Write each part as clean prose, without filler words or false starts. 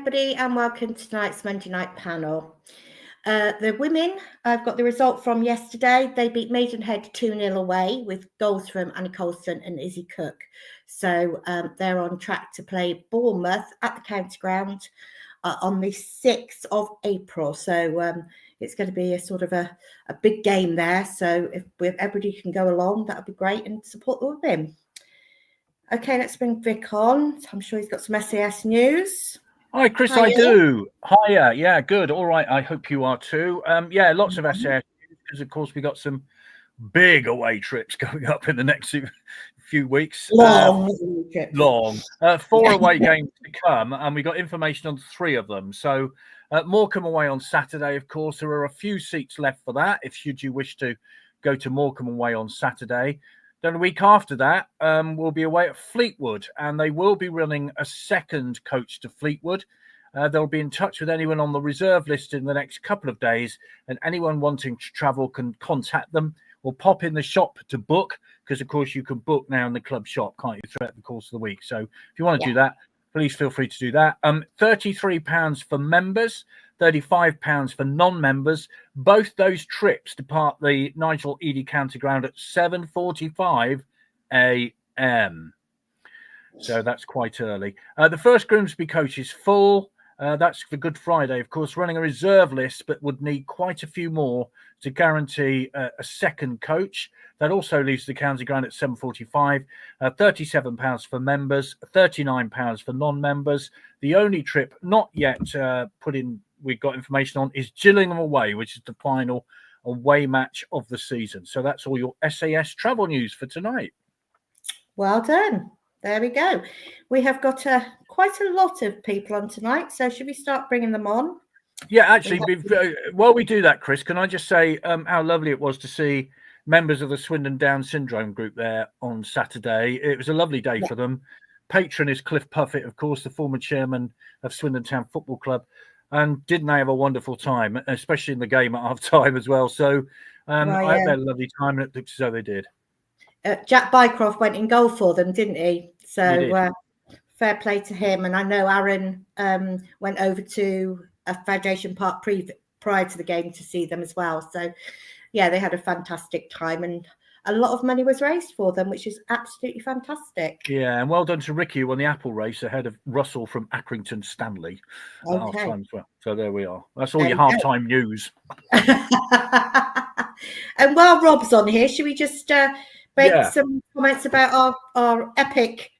everybody, and welcome to tonight's Monday night panel. The women, I've got the result from yesterday. They beat Maidenhead 2-0 away with goals from Annie Colston and Izzy Cook. So they're on track to play Bournemouth at the County Ground on the 6th of April. So it's going to be a sort of a big game there. So if everybody can go along, that would be great, and support the women. Okay, let's bring Vic on. I'm sure he's got some SAS news. Hi, Chris. Hiya. I do. Hiya. Yeah, good. All right. I hope you are too. Yeah, lots of SAS news because, of course, we got some big away trips coming up in the next few weeks. Long. 4 away games to come, and we got information on 3 of them. So Morecambe away on Saturday, of course. There are a few seats left for that if should you wish to go to Morecambe away on Saturday. Then a week after that, we'll be away at Fleetwood, and they will be running a second coach to Fleetwood. They'll be in touch with anyone on the reserve list in the next couple of days, and anyone wanting to travel can contact them or pop in the shop to book, because, of course, you can book now in the club shop, can't you, throughout the course of the week. So if you want to do that, please feel free to do that. £33 for members, £35 for non-members. Both those trips depart the Nigel Eady County Ground at 7:45 a.m. So that's quite early. The first Grimsby coach is full. That's for Good Friday, of course, running a reserve list, but would need quite a few more to guarantee a second coach. That also leaves the county ground at 7:45. £37 for members, £39 for non-members. The only trip not yet we've got information on is Gillingham away, which is the final away match of the season. So that's all your SAS travel news for tonight. Well done. There we go. We have got quite a lot of people on tonight, so should we start bringing them on? Yeah, actually, while we do that, Chris, can I just say how lovely it was to see members of the Swindon Down Syndrome group there on Saturday. It was a lovely day for them. Patron is Cliff Puffett, of course, the former chairman of Swindon Town Football Club. And didn't they have a wonderful time, especially in the game at half-time as well. So I hope they had a lovely time, and it looks as though they did. Jack Bycroft went in goal for them, didn't he? So fair play to him. And I know Aaron went over to Foundation Park prior to the game to see them as well. So, yeah, they had a fantastic time, and a lot of money was raised for them, which is absolutely fantastic. Yeah, and well done to Ricky who won the Apple race ahead of Russell from Accrington Stanley at half-time as well. So there we are. That's all your half-time news. And while Rob's on here, should we just make some comments about our epic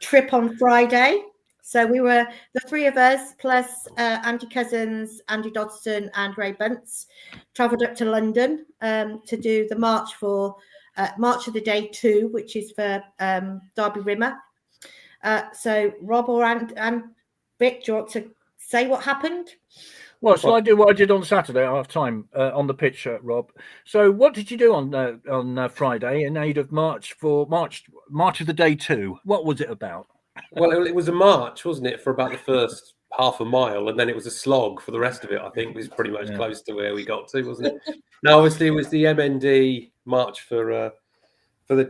trip on Friday? So we were the 3 of us plus Andy Cousins, Andy Dodson and Ray Bunce travelled up to London to do the march for March of the Day 2, which is for Derby Rimmer. So Rob and Vic, do you want to say what happened? Well, shall I do what I did on Saturday at half-time on the pitch, Rob? So what did you do on Friday in aid of March of the Day 2? What was it about? Well, it was a march, wasn't it, for about the first half a mile, and then it was a slog for the rest of it. I think it was pretty much close to where we got to, wasn't it? Now, obviously, it was the MND march for the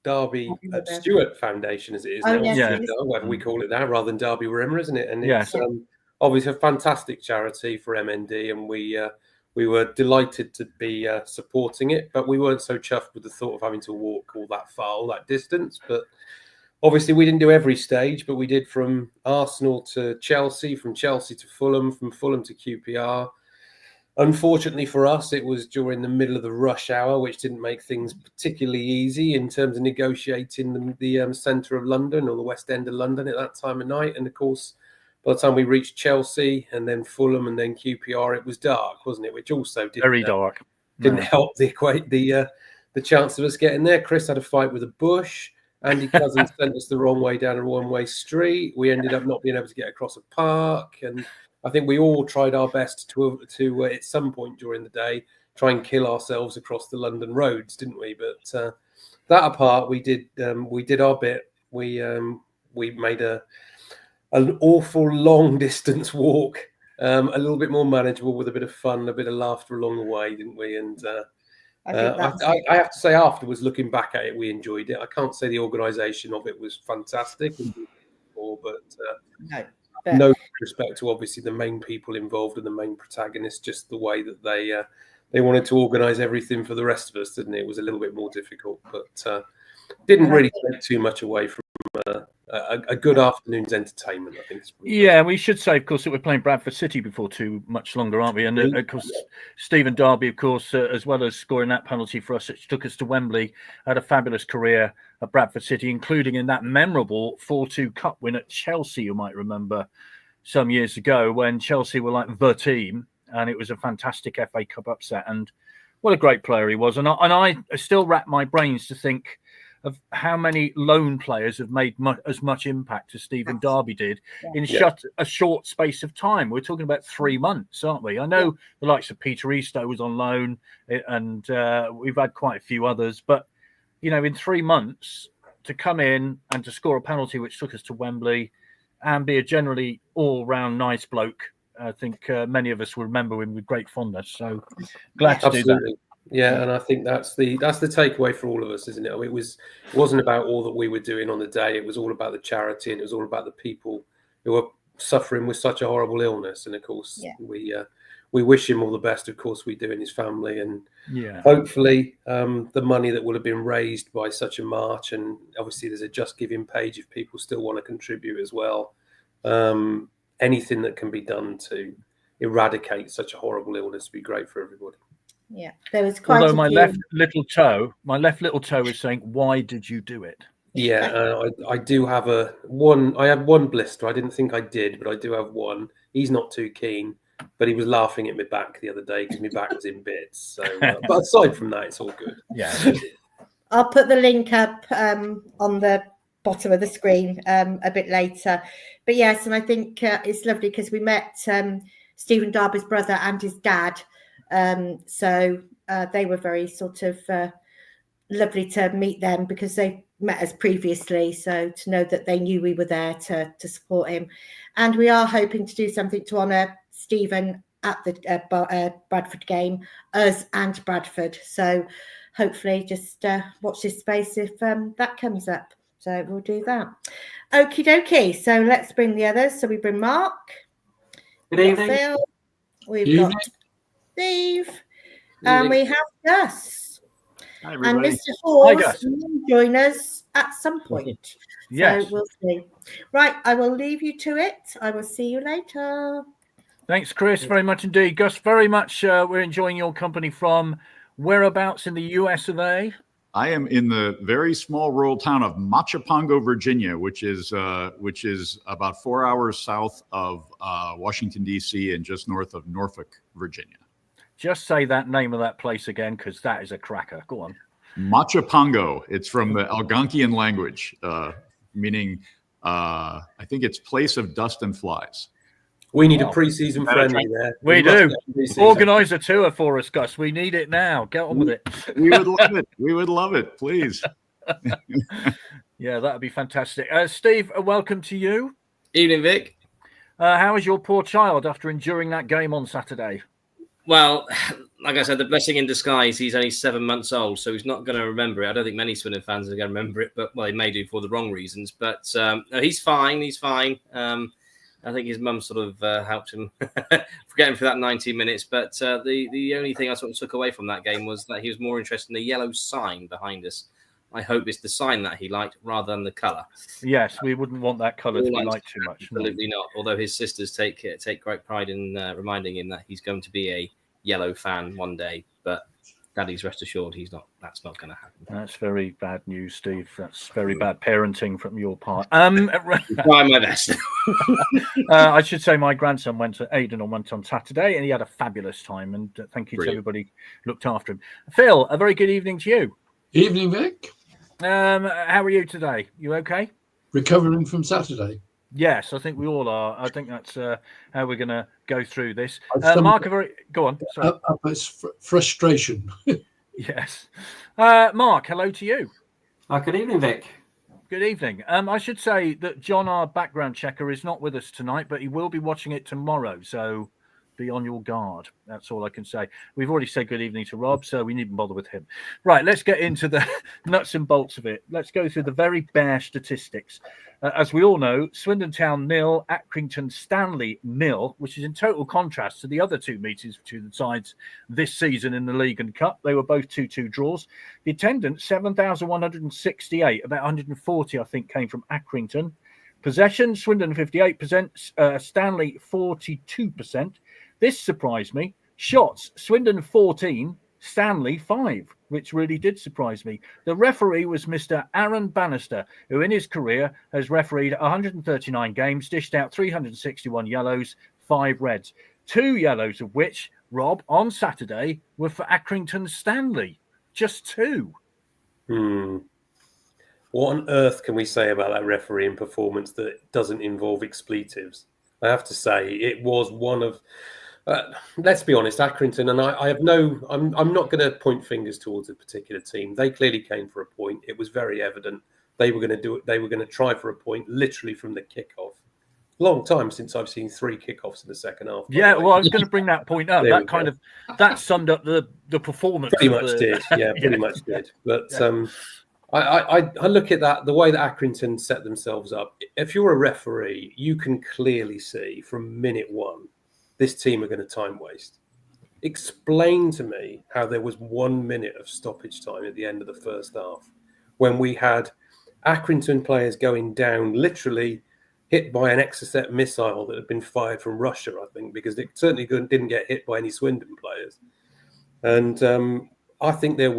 Derby Stewart Foundation, as it is now, whatever we call it now, rather than Derby Rimmer, isn't it? And it's obviously a fantastic charity for MND, and we were delighted to be supporting it, but we weren't so chuffed with the thought of having to walk all that far, all that distance, but. Obviously, we didn't do every stage, but we did from Arsenal to Chelsea, from Chelsea to Fulham, from Fulham to QPR. Unfortunately for us, it was during the middle of the rush hour, which didn't make things particularly easy in terms of negotiating the centre of London or the West End of London at that time of night. And of course, by the time we reached Chelsea and then Fulham and then QPR, it was dark, wasn't it? Which also didn't help the chance of us getting there. Chris had a fight with a bush. Andy Cousins sent us the wrong way down a one-way street. We ended up not being able to get across a park. And I think we all tried our best to at some point during the day, try and kill ourselves across the London roads, didn't we? But that apart, we did our bit. We made an awful long distance walk, a little bit more manageable with a bit of fun, a bit of laughter along the way, didn't we? And I have to say, afterwards, looking back at it, we enjoyed it. I can't say the organisation of it was fantastic, but But no respect to obviously the main people involved and the main protagonists, just the way that they wanted to organise everything for the rest of us, didn't it? It was a little bit more difficult, but didn't really take too much away from a good afternoon's entertainment, I think. Yeah, we should say, of course, that we're playing Bradford City before too much longer, aren't we? And of course, Stephen Darby, of course, as well as scoring that penalty for us, which took us to Wembley, had a fabulous career at Bradford City, including in that memorable 4-2 cup win at Chelsea, you might remember, some years ago when Chelsea were like the team, and it was a fantastic FA Cup upset. And what a great player he was. And I still rack my brains to think of how many lone players have made as much impact as Stephen Darby did in a short space of time. We're talking about 3 months, aren't we? I know the likes of Peter Eastoe was on loan, and we've had quite a few others. But, you know, in 3 months to come in and to score a penalty which took us to Wembley and be a generally all-round nice bloke, I think many of us will remember him with great fondness. So glad to do that. Yeah, and I think that's the takeaway for all of us, isn't it? I mean, it wasn't about all that we were doing on the day. It was all about the charity, and it was all about the people who are suffering with such a horrible illness. And of course, we wish him all the best. Of course, we do, in his family, and hopefully, the money that will have been raised by such a march, and obviously there's a Just Giving page if people still want to contribute as well. Anything that can be done to eradicate such a horrible illness would be great for everybody. Yeah, there was quite. Although my left little toe is saying, "Why did you do it?" Yeah, I do have one. I had one blister. I didn't think I did, but I do have one. He's not too keen, but he was laughing at my back the other day because my back was in bits. So, but aside from that, it's all good. Yeah, I'll put the link up on the bottom of the screen a bit later. But yes, and I think it's lovely because we met Stephen Darby's brother and his dad. So they were very sort of lovely to meet them because they met us previously. So to know that they knew we were there to support him. And we are hoping to do something to honour Stephen at the Bradford game, us and Bradford. So hopefully just watch this space if that comes up. So we'll do that. Okie dokie. So let's bring the others. So we bring Mark. Good evening. Phil. We've got Steve, and we have Gus. Hi, and Mr. Hawes will join us at some point. Yes. So we'll see. Right, I will leave you to it. I will see you later. Thanks, Chris, very much indeed. Gus, very much. We're enjoying your company from whereabouts in the US of A? I am in the very small rural town of Machapongo, Virginia, which is about 4 hours south of Washington, D.C. and just north of Norfolk, Virginia. Just say that name of that place again, because that is a cracker. Go on. Machapongo. It's from the Algonquian language, meaning I think it's place of dust and flies. We need a pre-season friendly there. We do. Organise a tour for us, Gus. We need it now. Get on with it. We would love it. We would love it. Please. Yeah, that would be fantastic. Steve, welcome to you. Evening, Vic. How is your poor child after enduring that game on Saturday? Well, like I said, the blessing in disguise, he's only 7 months old, so he's not going to remember it. I don't think many Swindon fans are going to remember it, but, well, they may do for the wrong reasons. But no, he's fine. He's fine. I think his mum sort of helped him get him for that 90 minutes. But the only thing I sort of took away from that game was that he was more interested in the yellow sign behind us. I hope it's the sign that he liked rather than the colour. Yes, we wouldn't want that colour to be liked too much. Absolutely not. Although his sisters take great pride in reminding him that he's going to be a yellow fan one day. But Daddy's rest assured that's not going to happen. That's very bad news, Steve. That's very bad parenting from your part. Try my best. I should say my grandson went to Aden on Saturday and he had a fabulous time. And thank you to everybody who looked after him. Phil, a very good evening to you. Evening, Vic. How are you today? You okay? Recovering from Saturday. Yes, I think we all are. I think that's how we're going to go through this. Mark, go on. Sorry. It's frustration. Yes. Mark, hello to you. Good evening, Vic. Good evening. I should say that John, our background checker, is not with us tonight, but he will be watching it tomorrow. So be on your guard. That's all I can say. We've already said good evening to Rob, so we needn't bother with him. Right, let's get into the nuts and bolts of it. Let's go through the very bare statistics. As we all know, Swindon Town 0, Accrington Stanley 0, which is in total contrast to the other two meetings between the sides this season in the League and Cup. They were both 2-2 draws. The attendance, 7,168, about 140, I think, came from Accrington. Possession, Swindon 58%, Stanley 42%. This surprised me. Shots, Swindon 14, Stanley 5, which really did surprise me. The referee was Mr. Aaron Bannister, who in his career has refereed 139 games, dished out 361 yellows, 5 reds. 2 yellows of which, Rob, on Saturday, were for Accrington Stanley. Just 2. What on earth can we say about that refereeing performance that doesn't involve expletives? I have to say, it was one of, let's be honest, Accrington, and I have no, I'm not going to point fingers towards a particular team. They clearly came for a point. It was very evident they were going to do it. They were going to try for a point literally from the kickoff. Long time since I've seen 3 kickoffs in the second half. Yeah, well, I was going to bring that point up. That summed up the performance. Pretty much did. Yeah, pretty much did. But I look at that, the way that Accrington set themselves up. If you're a referee, you can clearly see from minute 1, this team are going to time waste. Explain to me how there was 1 minute of stoppage time at the end of the first half when we had Accrington players going down, literally hit by an Exocet missile that had been fired from Russia, I think, because it certainly didn't get hit by any Swindon players. And I think there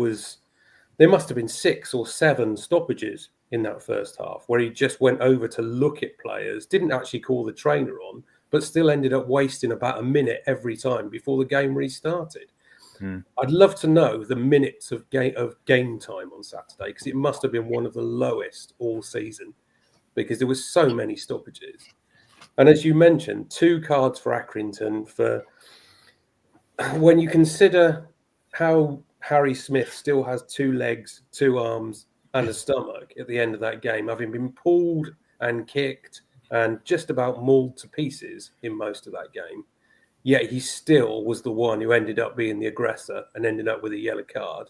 must have been 6 or 7 stoppages in that first half where he just went over to look at players, didn't actually call the trainer on, but still ended up wasting about a minute every time before the game restarted. I'd love to know the minutes of game time on Saturday, because it must have been one of the lowest all season, because there was so many stoppages. And as you mentioned, 2 cards for Accrington for when you consider how Harry Smith still has 2 legs, 2 arms and a stomach at the end of that game, having been pulled and kicked and just about mauled to pieces in most of that game. Yet he still was the one who ended up being the aggressor and ended up with a yellow card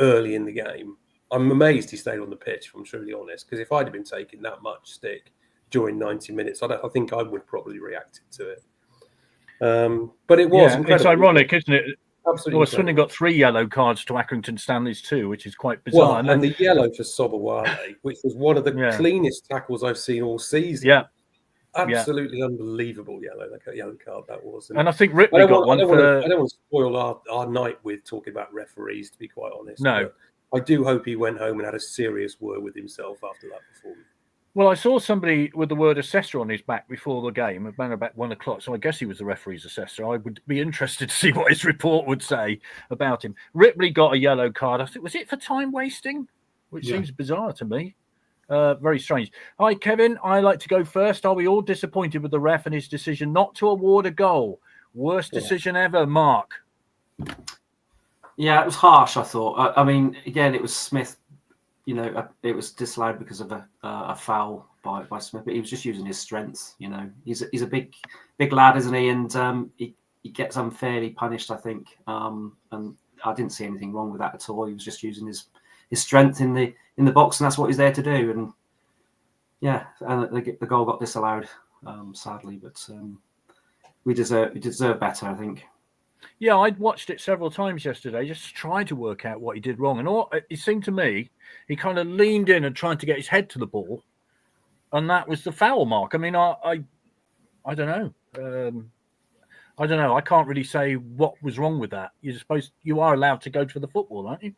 early in the game. I'm amazed he stayed on the pitch, if I'm truly honest, because if I'd have been taking that much stick during 90 minutes, I think I would probably reacted to it. But it was incredible. It's ironic, isn't it? Absolutely. Well, Swindon got 3 yellow cards to Accrington Stanley's 2, which is quite bizarre. Well, and the yellow for Sobowale, which was one of the cleanest tackles I've seen all season. Yeah. Absolutely unbelievable yellow card that was. And I think Ripley got one for... I don't want to spoil our night with talking about referees, to be quite honest. No. I do hope he went home and had a serious word with himself after that performance. Well, I saw somebody with the word assessor on his back before the game, about 1 o'clock. So I guess he was the referee's assessor. I would be interested to see what his report would say about him. Ripley got a yellow card. I think, was it for time wasting? Which seems bizarre to me. Very strange. Hi, Kevin. I like to go first. Are we all disappointed with the ref and his decision not to award a goal? Worst decision ever, Mark. Yeah, it was harsh, I thought. I mean, again, it was Smith. You know, it was disallowed because of a foul by Smith, but he was just using his strength. You know, he's a big lad, isn't he? And he gets unfairly punished, I think. And I didn't see anything wrong with that at all. He was just using his strength in the box, and that's what he's there to do. And the goal got disallowed, sadly. But we deserve better, I think. Yeah, I'd watched it several times yesterday, just trying to work out what he did wrong. And it seemed to me, he kind of leaned in and tried to get his head to the ball, and that was the foul mark. I mean, I don't know. I don't know. I can't really say what was wrong with that. You are allowed to go for the football, aren't you?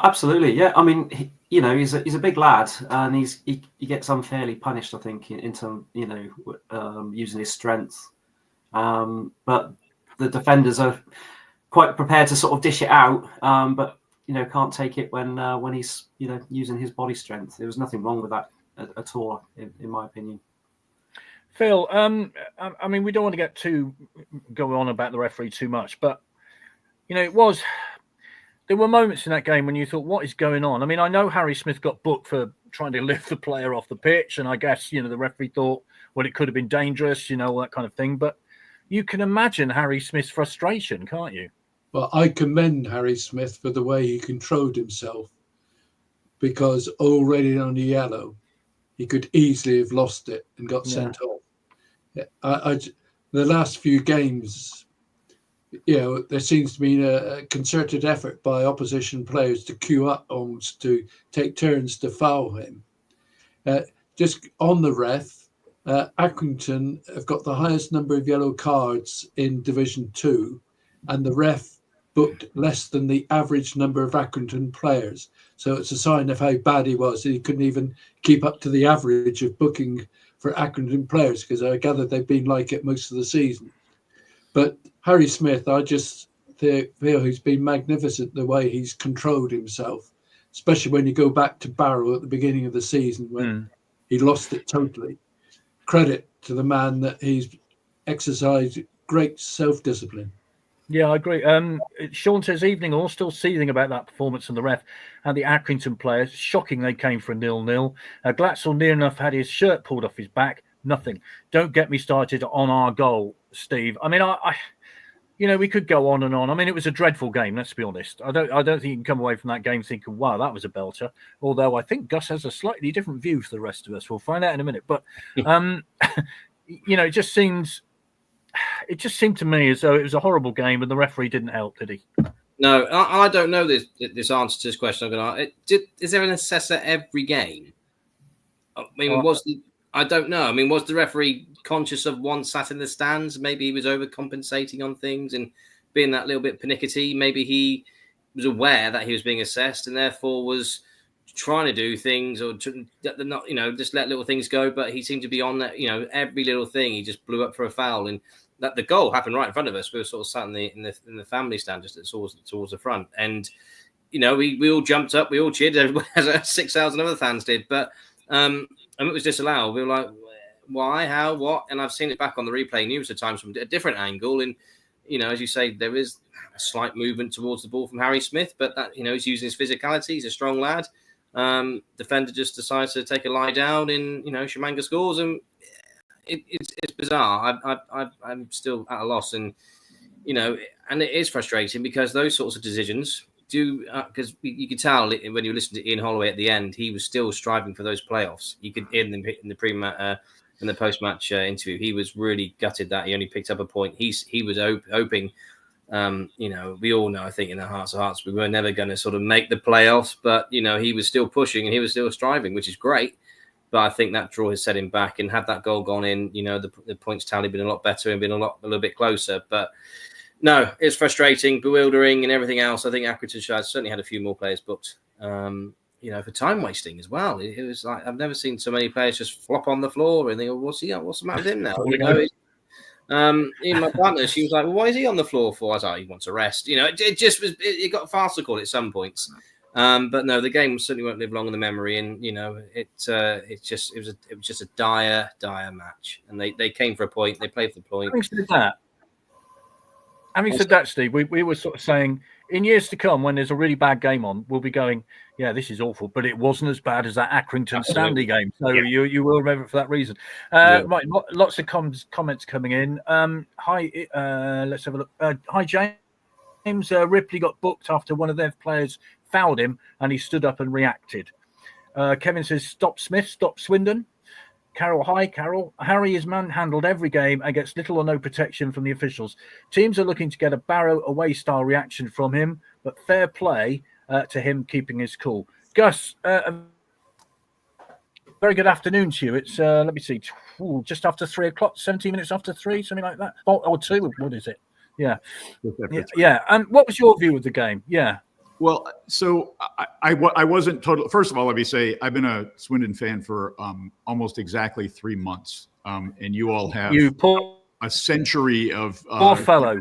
Absolutely, yeah. I mean, he's a big lad, and he gets unfairly punished, I think, into using his strength. But the defenders are quite prepared to sort of dish it out, but can't take it when he's using his body strength. There was nothing wrong with that at all, in my opinion. Phil, I mean, we don't want to go on about the referee too much, but there were moments in that game when you thought, what is going on? I mean, I know Harry Smith got booked for trying to lift the player off the pitch, and I guess the referee thought, well, it could have been dangerous, all that kind of thing, but you can imagine Harry Smith's frustration, can't you? Well, I commend Harry Smith for the way he controlled himself, because already on the yellow, he could easily have lost it and got sent off. The last few games, there seems to be a concerted effort by opposition players to queue up almost to take turns to foul him. Just on the ref, Accrington have got the highest number of yellow cards in Division 2, and the ref booked less than the average number of Accrington players. So it's a sign of how bad he was. He couldn't even keep up to the average of booking for Accrington players, because I gather they've been like it most of the season. But Harry Smith, I just feel he's been magnificent the way he's controlled himself, especially when you go back to Barrow at the beginning of the season when he lost it totally. Credit to the man that he's exercised great self-discipline. Yeah, I agree. Sean says, evening all, still seething about that performance from the ref and the Accrington players. Shocking they came for a 0-0. Glatzel near enough had his shirt pulled off his back. Nothing. Don't get me started on our goal, Steve. I mean, I we could go on and on. I mean, it was a dreadful game, let's be honest. I don't think you can come away from that game thinking, wow, that was a belter. Although I think Gus has a slightly different view to the rest of us. We'll find out in a minute. But, it just seemed to me as though it was a horrible game and the referee didn't help, did he? No, I don't know this answer to this question. I'm going to. Is there an assessor every game? I mean, I don't know. I mean, was the referee conscious of one sat in the stands? Maybe he was overcompensating on things and being that little bit pernickety. Maybe he was aware that he was being assessed and therefore was trying to do things or not, just let little things go. But he seemed to be on that, every little thing. He just blew up for a foul, and that the goal happened right in front of us. We were sort of sat in the family stand just towards the front, and we all jumped up, we all cheered, as 6,000 other fans did. But and it was disallowed. We were like, why, how, what? And I've seen it back on the replay numerous of times from a different angle. And as you say, there is a slight movement towards the ball from Harry Smith, but that he's using his physicality. He's a strong lad. Defender just decides to take a lie down, and Shamanga scores, and it's bizarre. I'm still at a loss, and and it is frustrating because those sorts of decisions do, because you could tell when you listen to Ian Holloway at the end, he was still striving for those playoffs. You could in the pre-match in the post-match interview, he was really gutted that he only picked up a point. He was hoping. We all know, I think, in our hearts of hearts, we were never going to sort of make the playoffs, but he was still pushing and he was still striving, which is great. But I think that draw has set him back, and had that goal gone in, the points tally been a lot better and been a little bit closer. But no, it's frustrating, bewildering, and everything else. I think Accrington certainly had a few more players booked, for time wasting as well. It was like, I've never seen so many players just flop on the floor and they go, what's the matter with him now? Even my partner, she was like, well, why is he on the floor for? I was like, he wants a rest. It just was, it got farcical at some points. But no, the game certainly won't live long in the memory. And, it was just a dire match. And they came for a point. They played for the point. Having said that, Steve, we were sort of saying in years to come, when there's a really bad game on, we'll be going, yeah, this is awful, but it wasn't as bad as that Accrington Stanley game. So you will remember it for that reason. Right, lots of comments coming in. Hi, let's have a look. Hi, James. Ripley got booked after one of their players fouled him, and he stood up and reacted. Kevin says, stop Smith, stop Swindon. Carol, hi, Carol. Harry is manhandled every game and gets little or no protection from the officials. Teams are looking to get a Barrow away style reaction from him, but fair play to him keeping his cool. Gus, very good afternoon to you. It's, let me see, just after 3 o'clock, 17 minutes after 3, something like that. Or 2, what is it? Yeah. And what was your view of the game? Yeah. Well, so I wasn't total. First of all, let me say I've been a Swindon fan for almost exactly 3 months, and you all have a century of poor fellow.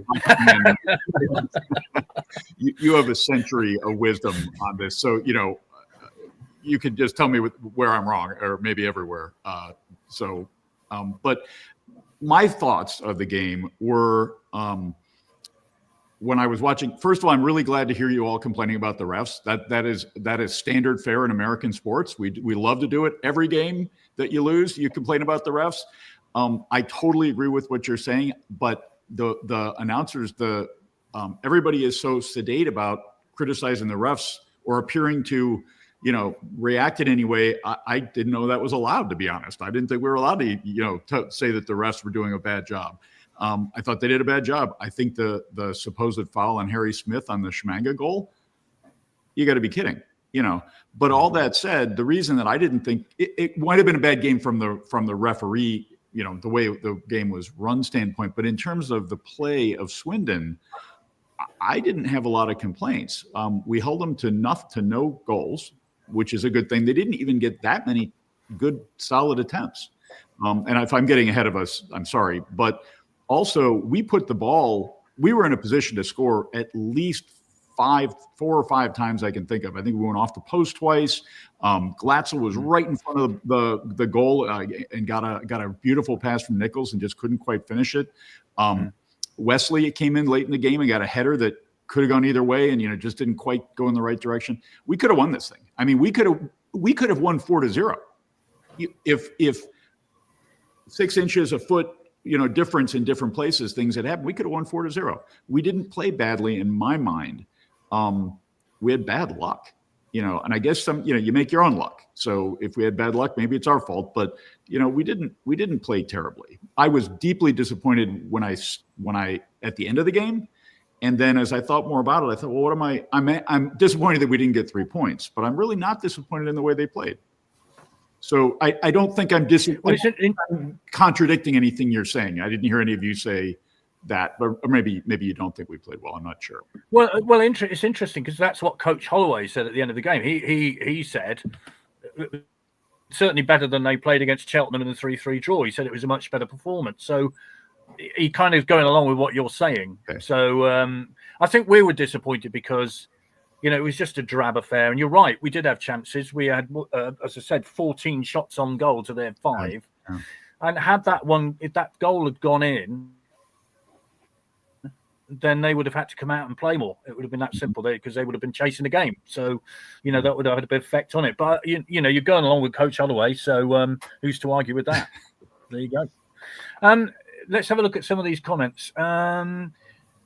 you have a century of wisdom on this, so you could just tell me where I'm wrong, or maybe everywhere. But my thoughts of the game were. When I was watching, first of all, I'm really glad to hear you all complaining about the refs. That is standard fare in American sports. We love to do it. Every game that you lose, you complain about the refs. I totally agree with what you're saying, but the announcers, everybody is so sedate about criticizing the refs or appearing to, react in any way. I didn't know that was allowed, to be honest. I didn't think we were allowed to, to say that the refs were doing a bad job. I thought they did a bad job. I think the supposed foul on Harry Smith on the Schmanga goal, you got to be kidding, But all that said, the reason that I didn't think it might have been a bad game from the referee, the way the game was run standpoint, but in terms of the play of Swindon, I didn't have a lot of complaints. We held them to no goals, which is a good thing. They didn't even get that many good, solid attempts. And if I'm getting ahead of us, I'm sorry. But also, we were in a position to score at least 4 or 5 times I can think of. I think we went off the post twice. Glatzel was right in front of the goal and got a beautiful pass from Nichols and just couldn't quite finish it. Wesley came in late in the game and got a header that could have gone either way and just didn't quite go in the right direction. We could have won this thing. I mean, we could have won 4-0 if 6 inches, a foot, difference in different places, things that happened. We could have won 4-0. We didn't play badly in my mind. We had bad luck, and I guess you make your own luck. So if we had bad luck, maybe it's our fault, but we didn't play terribly. I was deeply disappointed when I at the end of the game. And then as I thought more about it, I thought, well, what am I? I'm disappointed that we didn't get 3 points, but I'm really not disappointed in the way they played. So I don't think I'm contradicting anything you're saying. I didn't hear any of you say that, or maybe you don't think we played well. I'm not sure. Well, it's interesting because that's what Coach Holloway said at the end of the game. He said certainly better than they played against Cheltenham in the 3-3 draw. He said it was a much better performance. So he kind of going along with what you're saying. Okay. So I think we were disappointed because, it was just a drab affair. And you're right, we did have chances. We had, as I said, 14 shots on goal to their 5. Yeah. And if that goal had gone in, then they would have had to come out and play more. It would have been that simple because they would have been chasing the game. So, that would have had a bit of effect on it. But, you're going along with Coach Holloway. So who's to argue with that? There you go. Let's have a look at some of these comments.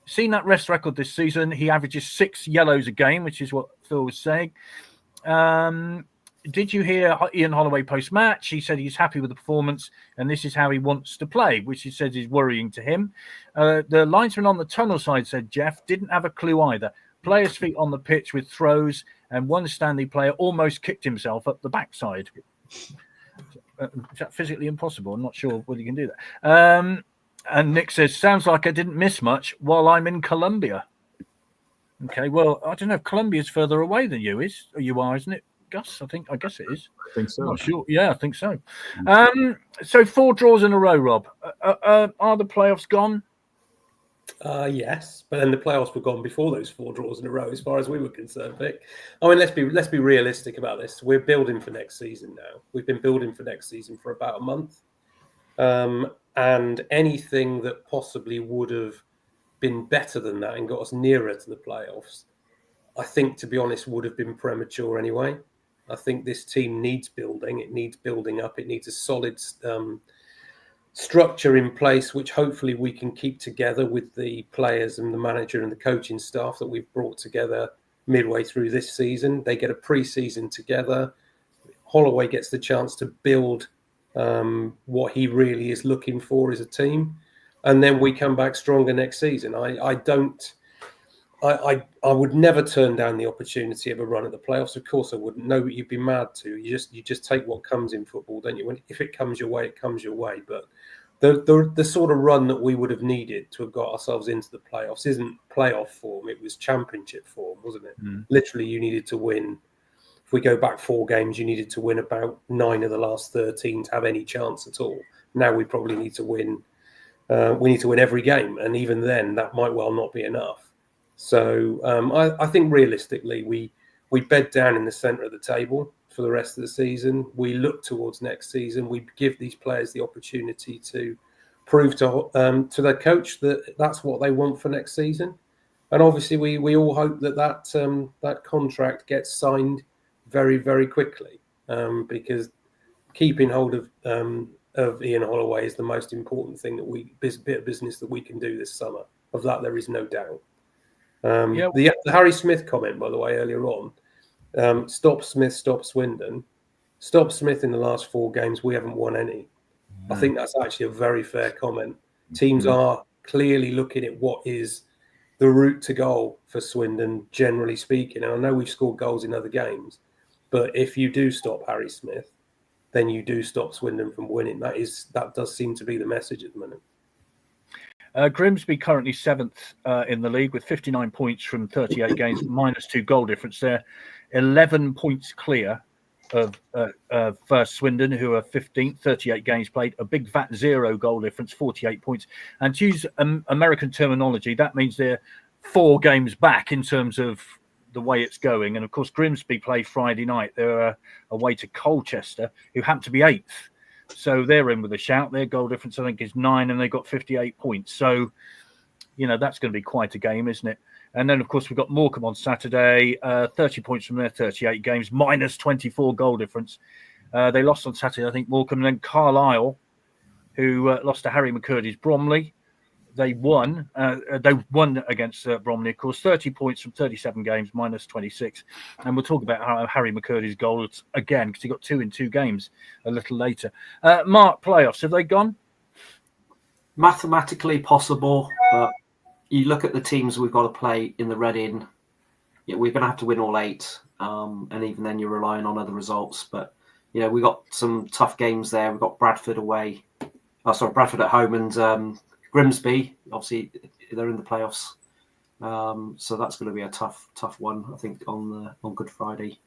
Seen that rest record this season. He averages 6 yellows a game, which is what Phil was saying. Did you hear Ian Holloway post-match? He said he's happy with the performance and this is how he wants to play, which he says is worrying to him. The linesman on the tunnel side, said Jeff, didn't have a clue either. Players' feet on the pitch with throws and one Stanley player almost kicked himself up the backside. Is that physically impossible? I'm not sure whether you can do that. And Nick says, sounds like I didn't miss much while I'm in Colombia. Okay, well, I don't know if Colombia's further away than you are, isn't it, Gus? I guess it is. I think so. Not sure. Yeah, I think so. So 4 draws in a row, Rob. Are the playoffs gone? Yes, but then the playoffs were gone before those 4 draws in a row, as far as we were concerned, Vic. I mean, let's be realistic about this. We're building for next season now. We've been building for next season for about a month. And anything that possibly would have been better than that and got us nearer to the playoffs, I think, to be honest, would have been premature anyway. I think this team needs building. It needs building up. It needs a solid structure in place, which hopefully we can keep together with the players and the manager and the coaching staff that we've brought together midway through this season. They get a pre-season together. Holloway gets the chance to build what he really is looking for as a team, and then we come back stronger next season. I would never turn down the opportunity of a run at the playoffs. Of course I wouldn't. No, you'd be mad to. You just take what comes in football, don't you? If it comes your way, it comes your way. But the sort of run that we would have needed to have got ourselves into the playoffs isn't playoff form. It was championship form, wasn't it? Literally, you needed to win. If we go back 4 games, you needed to win about 9 of the last 13 to have any chance at all. Now we probably need to win. We need to win every game, and even then, that might well not be enough. So I think realistically, we bed down in the centre of the table for the rest of the season. We look towards next season. We give these players the opportunity to prove to their coach that that's what they want for next season. And obviously, we all hope that contract gets signed very, very quickly, because keeping hold of of Ian Holloway is the most important thing bit of business that we can do this summer. Of that, there is no doubt. The Harry Smith comment, by the way, earlier on, stop Smith, stop Swindon. Stop Smith in the last 4 games, we haven't won any. I think that's actually a very fair comment. Teams are clearly looking at what is the route to goal for Swindon, generally speaking. And I know we've scored goals in other games, but if you do stop Harry Smith, then you do stop Swindon from winning. That does seem to be the message at the minute. Grimsby currently 7th in the league with 59 points from 38 games, -2 goal difference there. 11 points clear of first Swindon, who are 15th, 38 games played, a big fat 0 goal difference, 48 points. And to use American terminology, that means they're 4 games back in terms of the way it's going. And of course, Grimsby play Friday night. They're away to Colchester, who happen to be 8th. So they're in with a shout. Their goal difference, I think, is 9, and they've got 58 points. So, that's going to be quite a game, isn't it? And then, of course, we've got Morecambe on Saturday, 30 points from their 38 games, -24 goal difference. They lost on Saturday, I think, Morecambe. And then Carlisle, who lost to Harry McCurdy's Bromley. They won. They won against Bromley, of course, 30 points from 37 games, -26. And we'll talk about Harry McCurdy's goals again, because he got 2 in 2 games a little later. Mark, playoffs, have they gone? Mathematically possible, but you look at the teams we've got to play in the Reading. Yeah, we're going to have to win all 8, and even then you're relying on other results. But we got some tough games there. We've got Bradford away. Bradford at home, and Grimsby. Obviously, they're in the playoffs, so that's going to be a tough one. I think on Good Friday.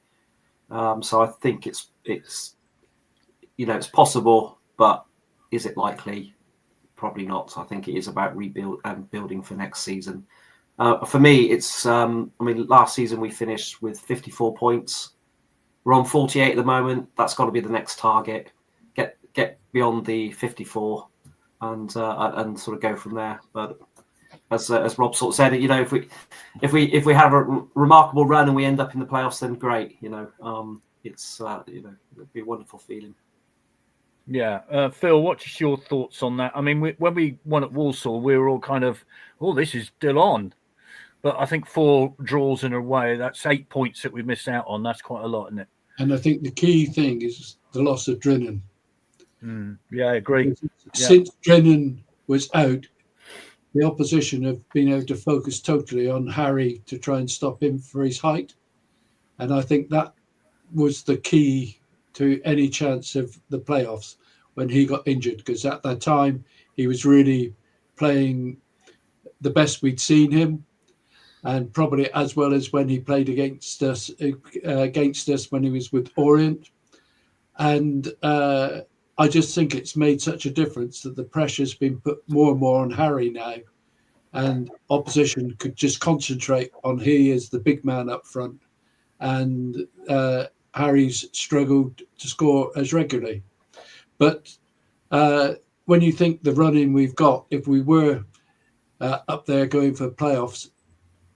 So I think it's possible, but is it likely? Probably not. I think it is about rebuild and building for next season. For me, it's last season we finished with 54 points. We're on 48 at the moment. That's got to be the next target. Get beyond the 54 and sort of go from there. But as Rob sort of said, if we have a remarkable run and we end up in the playoffs, then great. It's it'd be a wonderful feeling. Yeah. Phil, what's your thoughts on that? I mean, when we won at Walsall, we were all kind of, this is still on. But I think 4 draws in a way, that's 8 points that we missed out on. That's quite a lot, isn't it? And I think the key thing is the loss of Drennan. Yeah, I agree. Since Drennan was out, the opposition have been able to focus totally on Harry to try and stop him for his height. And I think that was the key to any chance of the playoffs when he got injured, because at that time he was really playing the best we'd seen him, and probably as well as when he played against us when he was with Orient. And I just think it's made such a difference that the pressure's been put more and more on Harry now, and opposition could just concentrate on he is the big man up front, and Harry's struggled to score as regularly. But when you think the running we've got, if we were up there going for playoffs,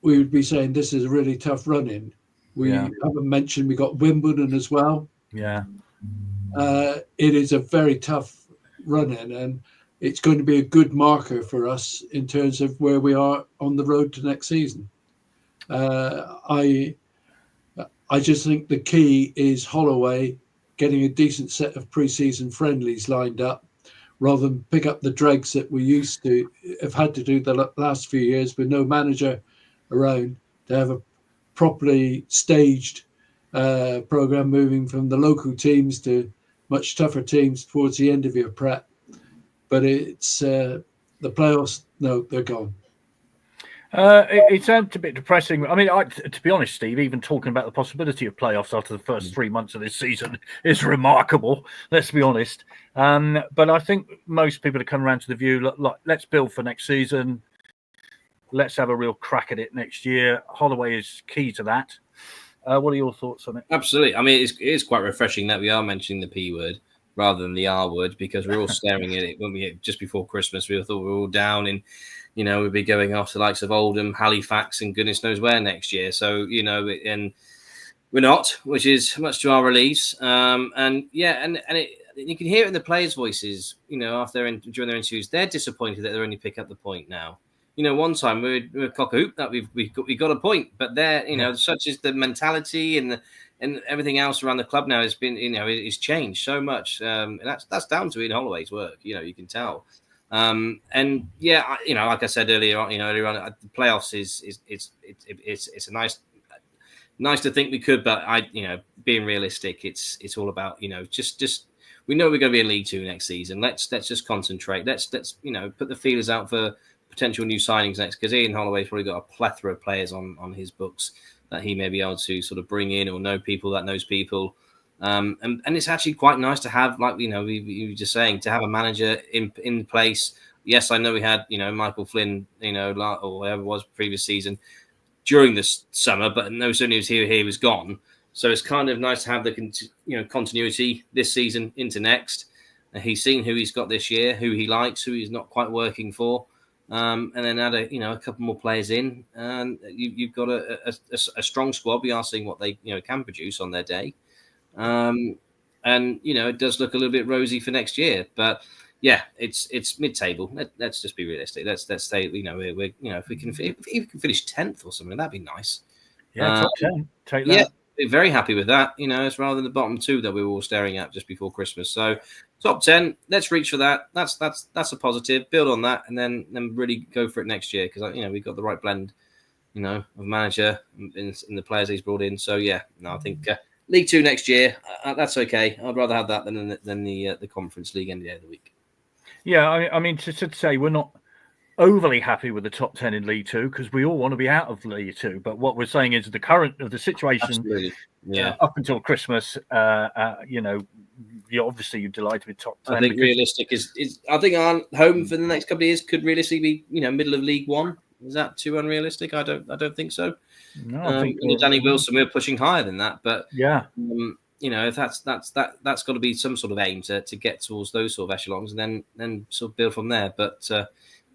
we would be saying this is a really tough run-in. We haven't mentioned we got Wimbledon as well. Yeah. It is a very tough run-in, and it's going to be a good marker for us in terms of where we are on the road to next season. I just think the key is Holloway getting a decent set of pre-season friendlies lined up, rather than pick up the dregs that we used to have had to do the last few years with no manager around, to have a properly staged program moving from the local teams to much tougher teams towards the end of your prep. But it's the playoffs, no, they're gone. It sounds a bit depressing. I mean, to be honest, Steve, even talking about the possibility of playoffs after the first 3 months of this season is remarkable. Let's be honest. But I think most people are coming around to the view, look, let's build for next season. Let's have a real crack at it next year. Holloway is key to that. What are your thoughts on it? Absolutely. I mean, it is quite refreshing that we are mentioning the P word rather than the R word, because we're all staring at it when we just before Christmas. We thought we were all down and, we'd be going after the likes of Oldham, Halifax, and goodness knows where next year. So, and we're not, which is much to our relief. And you can hear it in the players' voices. After during their interviews, they're disappointed that they're only picking up the point now. One time we were cock a hoop that we got a point, but they're such is the mentality and everything else around the club now has been it's changed so much. And that's down to Ian Holloway's work. You can tell. Like I said earlier on, the playoffs it's a nice to think we could, but being realistic, it's all about just we know we're going to be in League Two next season. Let's just concentrate. Let's put the feelers out for potential new signings next, because Ian Holloway's probably got a plethora of players on his books that he may be able to sort of bring in, or know people that knows people. And it's actually quite nice to have, like we were just saying, to have a manager in place. Yes, I know we had Michael Flynn, or whatever it was previous season during this summer, but no sooner he was here, he was gone. So it's kind of nice to have the continuity this season into next. He's seen who he's got this year, who he likes, who he's not quite working for, and then add a couple more players in, and you've got a strong squad. We are seeing what they can produce on their day. And it does look a little bit rosy for next year, but yeah, it's mid-table. Let's just be realistic. Let's say we're if we can finish 10th or something, that'd be nice. Yeah, top 10. Take that. Yeah, be very happy with that. It's rather than the bottom 2 that we were all staring at just before Christmas. So top 10, let's reach for that. That's a positive. Build on that, and then really go for it next year, because we've got the right blend, of manager in the players he's brought in. So yeah, I think. League Two next year, that's okay. I'd rather have that than the Conference League any day of the week. Yeah, I mean, to say we're not overly happy with the top 10 in League Two, because we all want to be out of League Two. But what we're saying is the current of the situation, up until Christmas, you're delighted with top 10. I think realistic is I think our home for the next couple of years could realistically be middle of League One. Is that too unrealistic? I don't think so. No, I think Danny Wilson, we're pushing higher than that, but yeah, if that's got to be some sort of aim to get towards those sort of echelons, and then sort of build from there. But I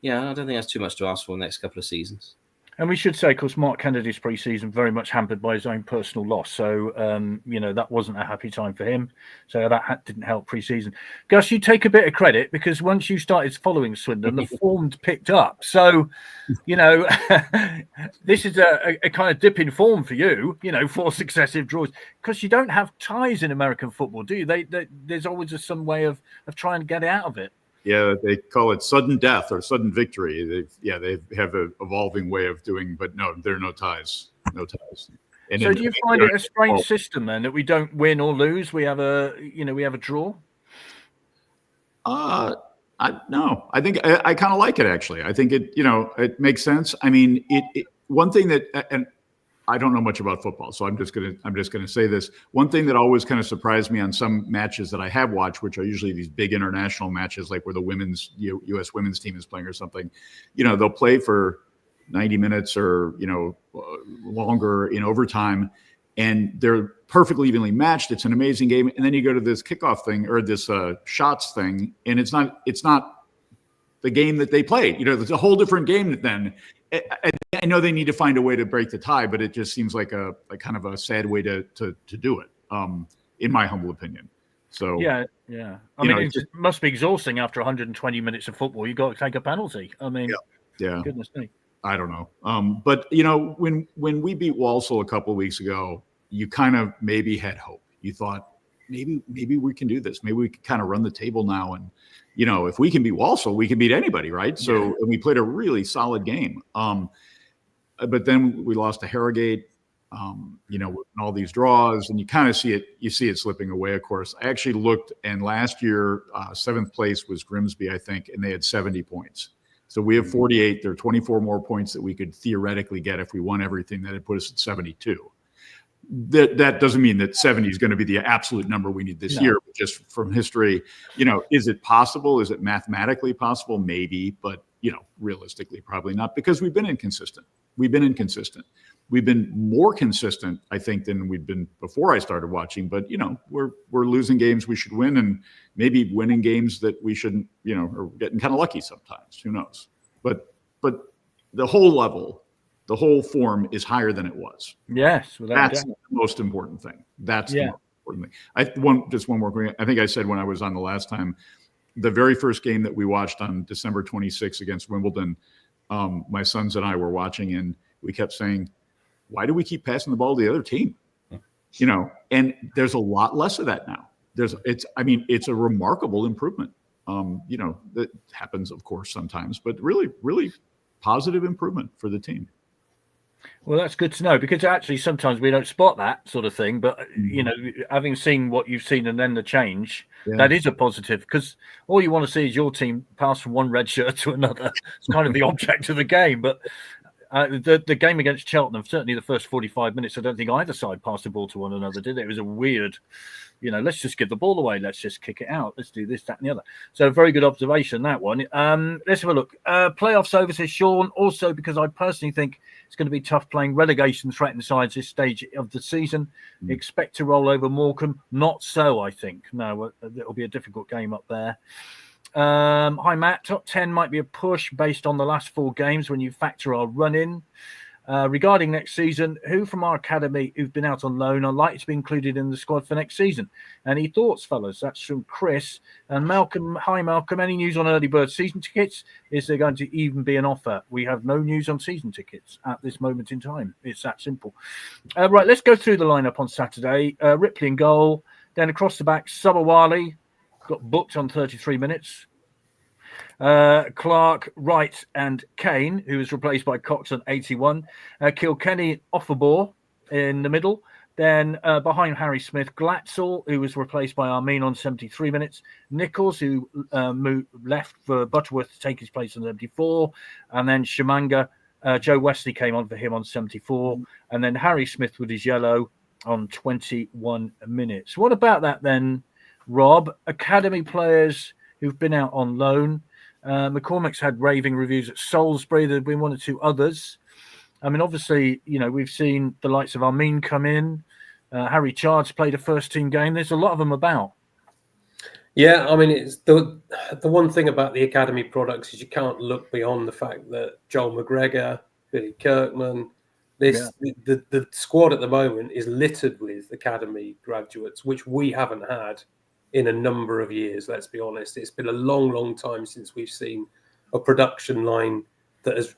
don't think that's too much to ask for the next couple of seasons. And we should say, of course, Mark Kennedy's pre-season very much hampered by his own personal loss. So, that wasn't a happy time for him. So that didn't help pre-season. Gus, you take a bit of credit, because once you started following Swindon, the form picked up. So, this is a kind of dip in form for you, 4 successive draws, because you don't have ties in American football, do you? There's always some way of trying to get out of it. Yeah, they call it sudden death or sudden victory. They have an evolving way of doing, but no, there are no ties. No ties. And so do you find it a strange system then, that we don't win or lose? We have a draw? No, I think I kind of like it, actually. I think it makes sense. I mean, one thing that, and I don't know much about football, so I'm just gonna say this. One thing that always kind of surprised me on some matches that I have watched, which are usually these big international matches, like where the women's U.S. women's team is playing or something, they'll play for 90 minutes or longer in overtime, and they're perfectly evenly matched. It's an amazing game, and then you go to this kickoff thing or this shots thing, and it's not the game that they played. It's a whole different game then. I know they need to find a way to break the tie, but it just seems like a kind of a sad way to do it, in my humble opinion. So yeah. I mean, it just must be exhausting after 120 minutes of football. You got to take a penalty. I mean, yeah. Goodness me. I don't know. But when we beat Walsall a couple of weeks ago, you kind of maybe had hope. You thought maybe we can do this. Maybe we can kind of run the table now, and if we can beat Walsall, we can beat anybody, right? So and we played a really solid game. But then we lost to Harrogate, with all these draws, and you kind of see it slipping away, of course. I actually looked, and last year, 7th place was Grimsby, I think, and they had 70 points. So we have 48. There are 24 more points that we could theoretically get if we won everything. That would put us at 72. That doesn't mean that 70 is going to be the absolute number we need this year, but just from history, is it possible? Is it mathematically possible? Maybe, but realistically, probably not, because we've been inconsistent. We've been more consistent, I think, than we've been before I started watching. But we're losing games we should win, and maybe winning games that we shouldn't. Or getting kind of lucky sometimes. Who knows? But the whole level, the whole form is higher than it was. Yes, that's the most important thing. That's the most important importantly. Just one more thing. I think I said when I was on the last time, the very first game that we watched on December 26th against Wimbledon, my sons and I were watching, and we kept saying, why do we keep passing the ball to the other team? And there's a lot less of that now. It's a remarkable improvement. That happens, of course, sometimes, but really, really positive improvement for the team. Well, that's good to know, because actually sometimes we don't spot that sort of thing. But, having seen what you've seen and then the change, that is a positive, because all you want to see is your team pass from one red shirt to another. It's kind of the object of the game. But the game against Cheltenham, certainly the first 45 minutes, I don't think either side passed the ball to one another, did it? It was a weird, let's just give the ball away. Let's just kick it out. Let's do this, that, and the other. So very good observation, that one. Let's have a look. Playoffs over, says Sean. Also, because I personally think it's going to be tough playing relegation threatened sides this stage of the season. Expect to roll over Morecambe. Not so, I think. No, it'll be a difficult game up there. Hi, Matt. Top 10 might be a push based on the last 4 games when you factor our run-in. Regarding next season, who from our academy who've been out on loan are likely to be included in the squad for next season? Any thoughts, fellas? That's from Chris. And Malcolm. Hi, Malcolm. Any news on early bird season tickets? Is there going to even be an offer? We have no news on season tickets at this moment in time. It's that simple. Right, let's go through the lineup on Saturday. Ripley in goal. Then across the back, Sabawali got booked on 33 minutes. Clark, Wright, and Kane, who was replaced by Cox on 81. Kilkenny, Offerbore in the middle. Then behind Harry Smith, Glatzel, who was replaced by Armin on 73 minutes. Nichols, who left for Butterworth to take his place on 74. And then Shamanga, Joe Wesley came on for him on 74. And then Harry Smith with his yellow on 21 minutes. What about that then, Rob? Academy players who've been out on loan. McCormick's had raving reviews at Salisbury. There have been 1 or 2 others. I mean, obviously, we've seen the likes of Armin come in. Harry Chard's played a first-team game. There's a lot of them about. Yeah, I mean, it's the one thing about the academy products is you can't look beyond the fact that Joel McGregor, Billy Kirkman, the squad at the moment is littered with academy graduates, which we haven't had in a number of years. Let's be honest. It's been a long, long time since we've seen a production line that has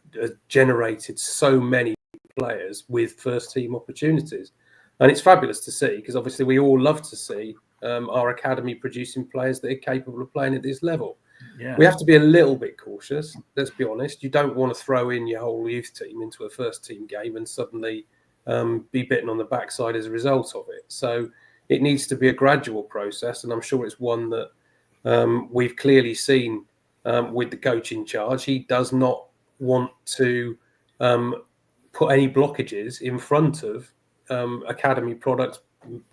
generated so many players with first-team opportunities. And it's fabulous to see, because obviously we all love to see our academy producing players that are capable of playing at this level. Yeah. We have to be a little bit cautious, let's be honest. You don't want to throw in your whole youth team into a first-team game and suddenly be bitten on the backside as a result of it. So it needs to be a gradual process, and I'm sure it's one that we've clearly seen with the coach in charge. He does not want to put any blockages in front of academy products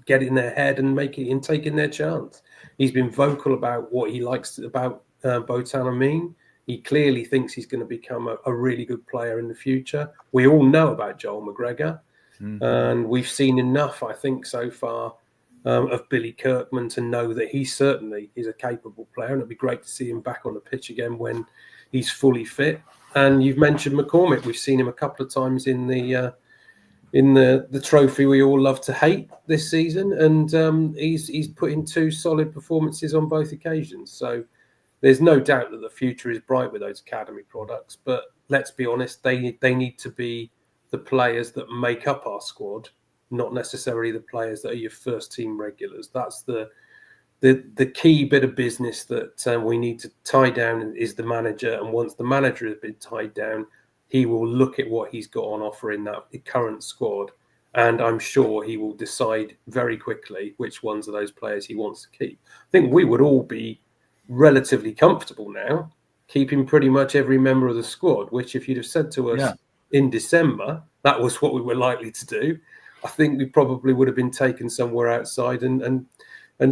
getting their head and taking their chance. He's been vocal about what he likes about Botan Amin. He clearly thinks he's going to become a really good player in the future. We all know about Joel McGregor, and we've seen enough, I think, so far of Billy Kirkman to know that he certainly is a capable player, and it'd be great to see him back on the pitch again when he's fully fit. And you've mentioned McCormick. We've seen him a couple of times in the trophy we all love to hate this season, and he's put in 2 solid performances on both occasions. So there's no doubt that the future is bright with those academy products. But let's be honest, they need to be the players that make up our squad, not necessarily the players that are your first team regulars. That's the key bit of business that we need to tie down is the manager. And once the manager has been tied down, he will look at what he's got on offer in that current squad. And I'm sure he will decide very quickly which ones of those players he wants to keep. I think we would all be relatively comfortable now, keeping pretty much every member of the squad, which if you'd have said to us in December, that was what we were likely to do, I think we probably would have been taken somewhere outside and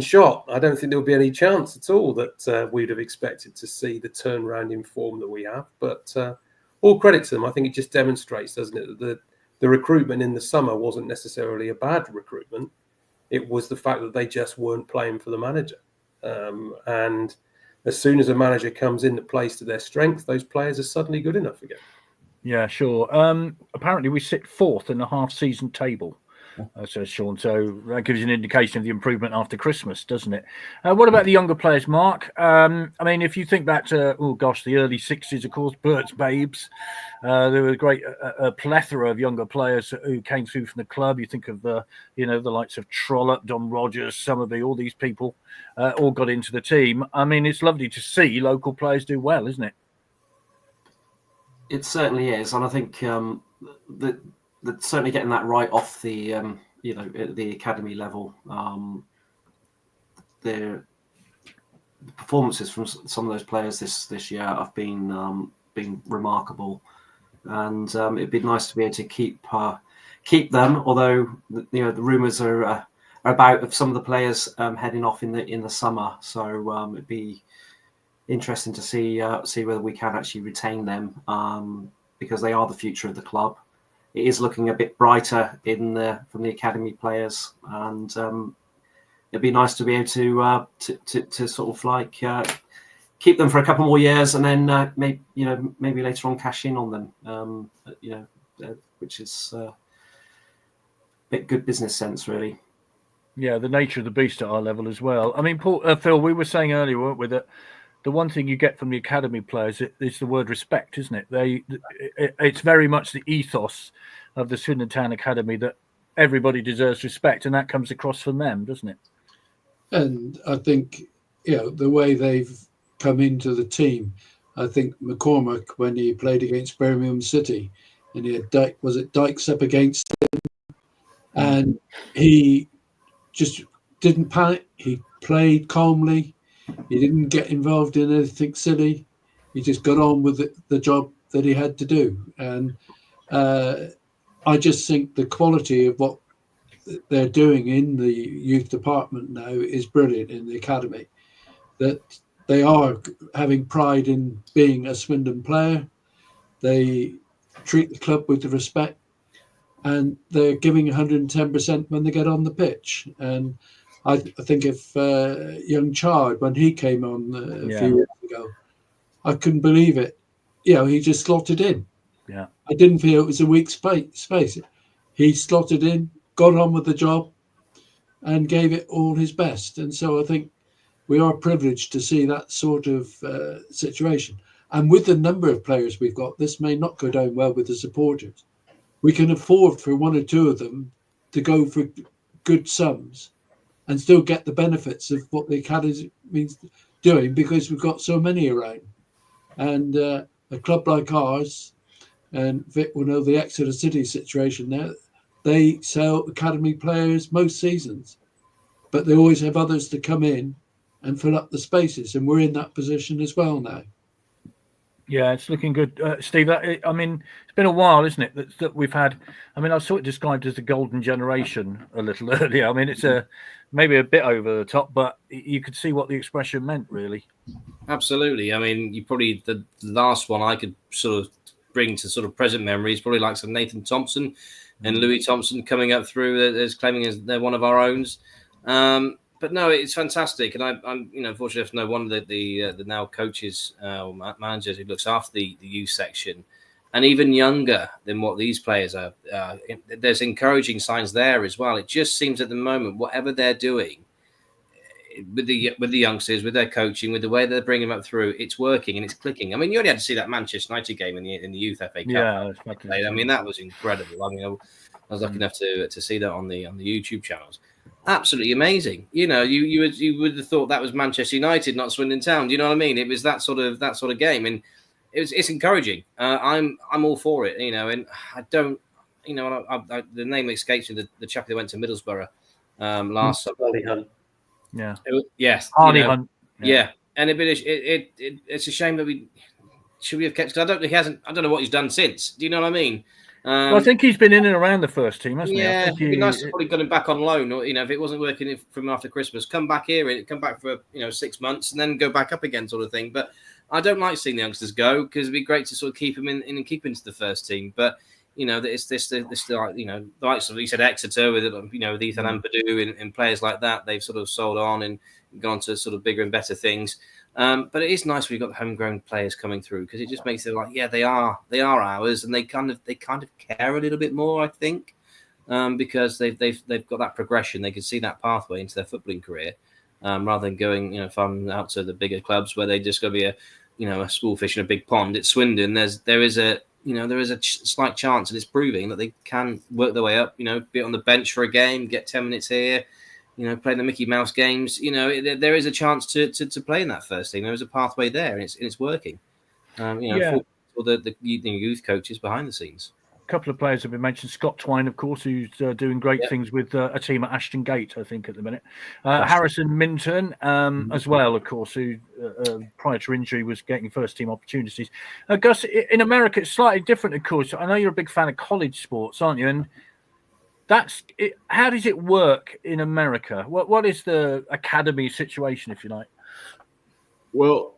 shot. I don't think there would be any chance at all that we'd have expected to see the turnaround in form that we have. But all credit to them. I think it just demonstrates, doesn't it, that the recruitment in the summer wasn't necessarily a bad recruitment. It was the fact that they just weren't playing for the manager. And as soon as a manager comes in that plays to their strength, those players are suddenly good enough again. Yeah, sure. Apparently we sit 4th in the half-season table. says Sean. So that gives you an indication of the improvement after Christmas, doesn't it? What about the younger players, Mark? I mean, if you think back to, the early 60s, of course, Bert's Babes. There were a plethora of younger players who came through from the club. You think of the likes of Trollope, Don Rogers, Summerby, all these people all got into the team. I mean, it's lovely to see local players do well, isn't it? It certainly is, and I think that certainly getting that right off the at the academy level. The performances from some of those players this year have been remarkable, and it'd be nice to be able to keep them. Although the rumours are about of some of the players heading off in the summer, so it'd be interesting to see whether we can actually retain them, because they are the future of the club. It is looking a bit brighter from the academy players, and it'd be nice to be able to sort of like keep them for a couple more years, and then maybe later on cash in on them, which is a bit good business sense, really. Yeah, the nature of the beast at our level as well. I mean, Phil, we were saying earlier, weren't we, that the one thing you get from the academy players is the word respect, isn't it? It's very much the ethos of the Swindon Town Academy that everybody deserves respect, and that comes across from them, doesn't it? And I think, the way they've come into the team, I think McCormack, when he played against Birmingham City, and he had Dykes up against him, and he just didn't panic. He played calmly. He didn't get involved in anything silly. He just got on with the job that he had to do. And I just think the quality of what they're doing in the youth department now is brilliant in the academy. That they are having pride in being a Swindon player. They treat the club with the respect, and they're giving 110% when they get on the pitch. And I think if young Chard, when he came on a few years ago, I couldn't believe it. He just slotted in. Yeah, I didn't feel it was a weak space. He slotted in, got on with the job, and gave it all his best. And so I think we are privileged to see that sort of situation. And with the number of players we've got, this may not go down well with the supporters. We can afford for one or two of them to go for good sums and still get the benefits of what the academy means doing, because we've got so many around. And a club like ours, and Vic will know the Exeter City situation there, they sell academy players most seasons, but they always have others to come in and fill up the spaces. And we're in that position as well now. Yeah, it's looking good, Steve. I mean, it's been a while, isn't it, that we've had. I mean, I saw it described as the golden generation a little earlier. I mean, it's maybe a bit over the top, but you could see what the expression meant, really. Absolutely. I mean, you probably the last one I could sort of bring to sort of present memory is probably like some Nathan Thompson and Louis Thompson coming up through as claiming as they're one of our owns. But no, it's fantastic, and I'm fortunate to know one of the now coaches or managers who looks after the youth section, and even younger than what these players are. There's encouraging signs there as well. It just seems at the moment, whatever they're doing with the youngsters, with their coaching, with the way they're bringing them up through, it's working and it's clicking. I mean, you only had to see that Manchester United game in the youth FA Cup. Yeah, I mean, that was incredible. I mean, I was lucky enough to see that on the YouTube channels. Absolutely amazing. You would have thought that was Manchester United, not Swindon Town. Do you know what I mean? It was that sort of game, and it's encouraging. I'm all for it. And I don't. The name escapes me. The chap that went to Middlesbrough last summer. Harley Hunt. Yeah. Yes. Harley Hunt. Yeah. And it's a shame that we have kept. Because I don't know what he's done since. Do you know what I mean? Well, I think he's been in and around the first team, hasn't he? Yeah, it'd be nice to probably get him back on loan, or if it wasn't working from after Christmas, come back here and come back for 6 months and then go back up again, sort of thing. But I don't like seeing the youngsters go, because it'd be great to sort of keep them in and keep into the first team. But it's this the likes of, you said, Exeter with with Ethan Ampadu and players like that. They've sort of sold on and gone to sort of bigger and better things. But it is nice when you've got the homegrown players coming through, because it just makes it like, yeah, they are ours, and they kind of care a little bit more, I think. because they've got that progression. They can see that pathway into their footballing career, rather than going from out to the bigger clubs where they just got to be a small fish in a big pond. At Swindon, there is a slight chance, and it's proving that they can work their way up. Be on the bench for a game, get 10 minutes here. Play the Mickey Mouse games. There is a chance to play in that first team. There is a pathway there, and it's working. For the youth coaches behind the scenes. A couple of players have been mentioned. Scott Twine, of course, who's doing great things with a team at Ashton Gate, I think, at the minute. Harrison Minton, as well, of course, who prior to injury was getting first team opportunities. Gus, in America, it's slightly different, of course. I know you're a big fan of college sports, aren't you? And that's it. How does it work in America? What is the academy situation, if you like? Well,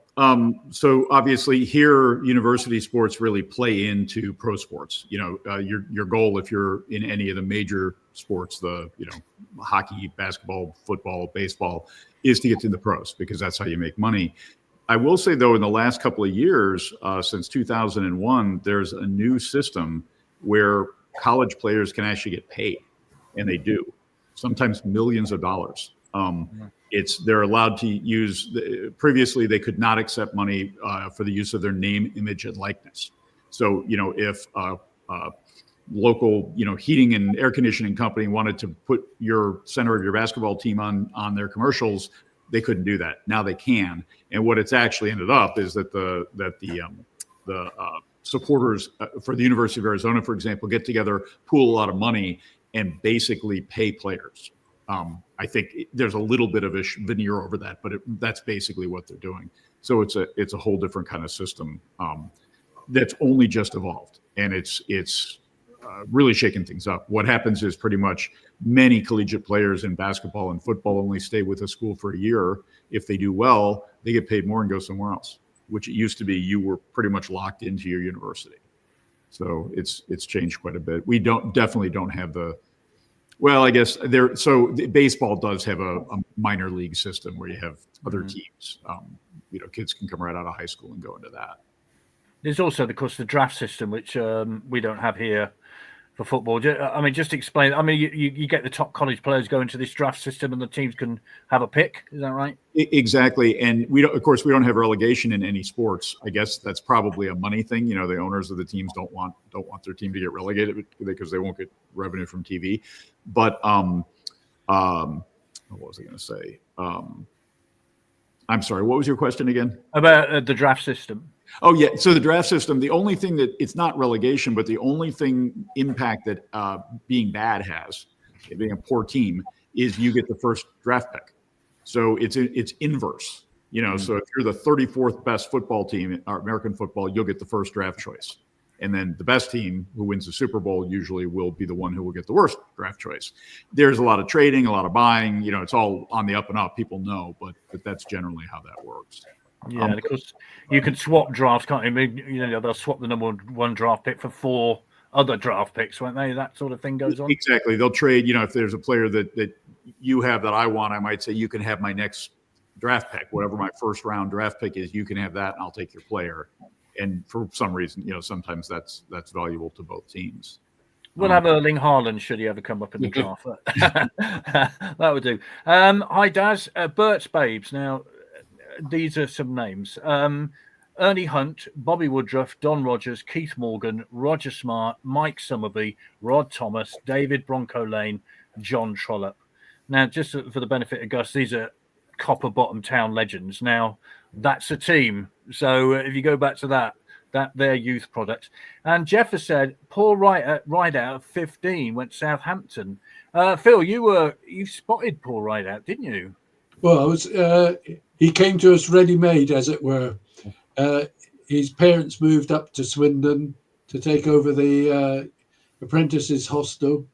so obviously here, university sports really play into pro sports. Your goal, if you're in any of the major sports, the hockey, basketball, football, baseball, is to get to the pros, because that's how you make money. I will say, though, in the last couple of years, since 2001, there's a new system where college players can actually get paid, and they do, sometimes millions of dollars. They're allowed to use. Previously, they could not accept money for the use of their name, image, and likeness. So, if local, heating and air conditioning company wanted to put your center of your basketball team on their commercials, they couldn't do that. Now they can. And what it's actually ended up is that the supporters for the University of Arizona, for example, get together, pool a lot of money, and basically pay players. I think there's a little bit of a veneer over that, but that's basically what they're doing. So it's a whole different kind of system that's only just evolved, and it's really shaking things up. What happens is pretty much many collegiate players in basketball and football only stay with a school for a year. If they do well, they get paid more and go somewhere else, which it used to be you were pretty much locked into your university. So it's changed quite a bit. We definitely don't have I guess baseball does have a minor league system where you have other teams. Kids can come right out of high school and go into that. There's also, of course, the draft system, which we don't have here for football. I mean, just explain. I mean, you get the top college players go into this draft system, and the teams can have a pick. Is that right? Exactly. And we don't have relegation in any sports. I guess that's probably a money thing. The owners of the teams don't want their team to get relegated because they won't get revenue from TV. But what was I going to say? I'm sorry. What was your question again? About the draft system. Oh, yeah. So the draft system, the only thing that it's not relegation, but the only impact that being bad has, being a poor team, is you get the first draft pick. So it's inverse. So if you're the 34th best football team in American football, you'll get the first draft choice. And then the best team who wins the Super Bowl usually will be the one who will get the worst draft choice. There's a lot of trading, a lot of buying. It's all on the up and up. People know, but that's generally how that works. Yeah, and of course, you can swap drafts, can't you? I mean, they'll swap the number one draft pick for 4 other draft picks, won't they? That sort of thing goes on. Exactly. They'll trade. If there's a player that you have that I want, I might say, you can have my next draft pick. Whatever my first round draft pick is, you can have that, and I'll take your player. And for some reason, sometimes that's valuable to both teams. We'll have Erling Haaland should he ever come up in the draft. That would do. Hi, Daz. Bert's Babes. Now, these are some names. Ernie Hunt, Bobby Woodruff, Don Rogers, Keith Morgan, Roger Smart, Mike Summerby, Rod Thomas, David Bronco Lane, John Trollope. Now, just for the benefit of Gus, these are Copper Bottom Town legends. Now, that's a team. So if you go back to that their youth product. And Jeff has said Paul Rideout, 15, went Southampton. Phil, you spotted Paul Rideout, didn't you? Well, he came to us ready-made, as it were. His parents moved up to Swindon to take over the apprentices' hostel,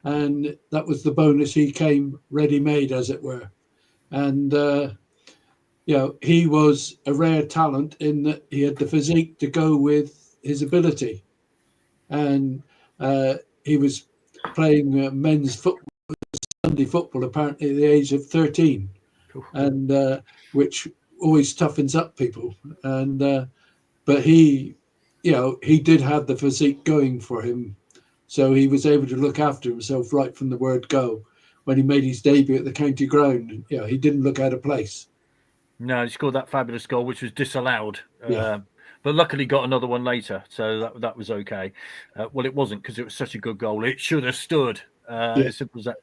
and that was the bonus. He came ready-made, as it were. And, he was a rare talent in that he had the physique to go with his ability. And he was playing men's football, Sunday football, apparently at the age of 13. And which always toughens up people. And but he did have the physique going for him So he was able to look after himself right from the word go. When he made his debut at the county ground, he didn't look out of place. No, he scored that fabulous goal, which was disallowed. Yeah. But luckily got another one later, so that was okay. Well, it wasn't, because it was such a good goal. It should have stood. As simple as that.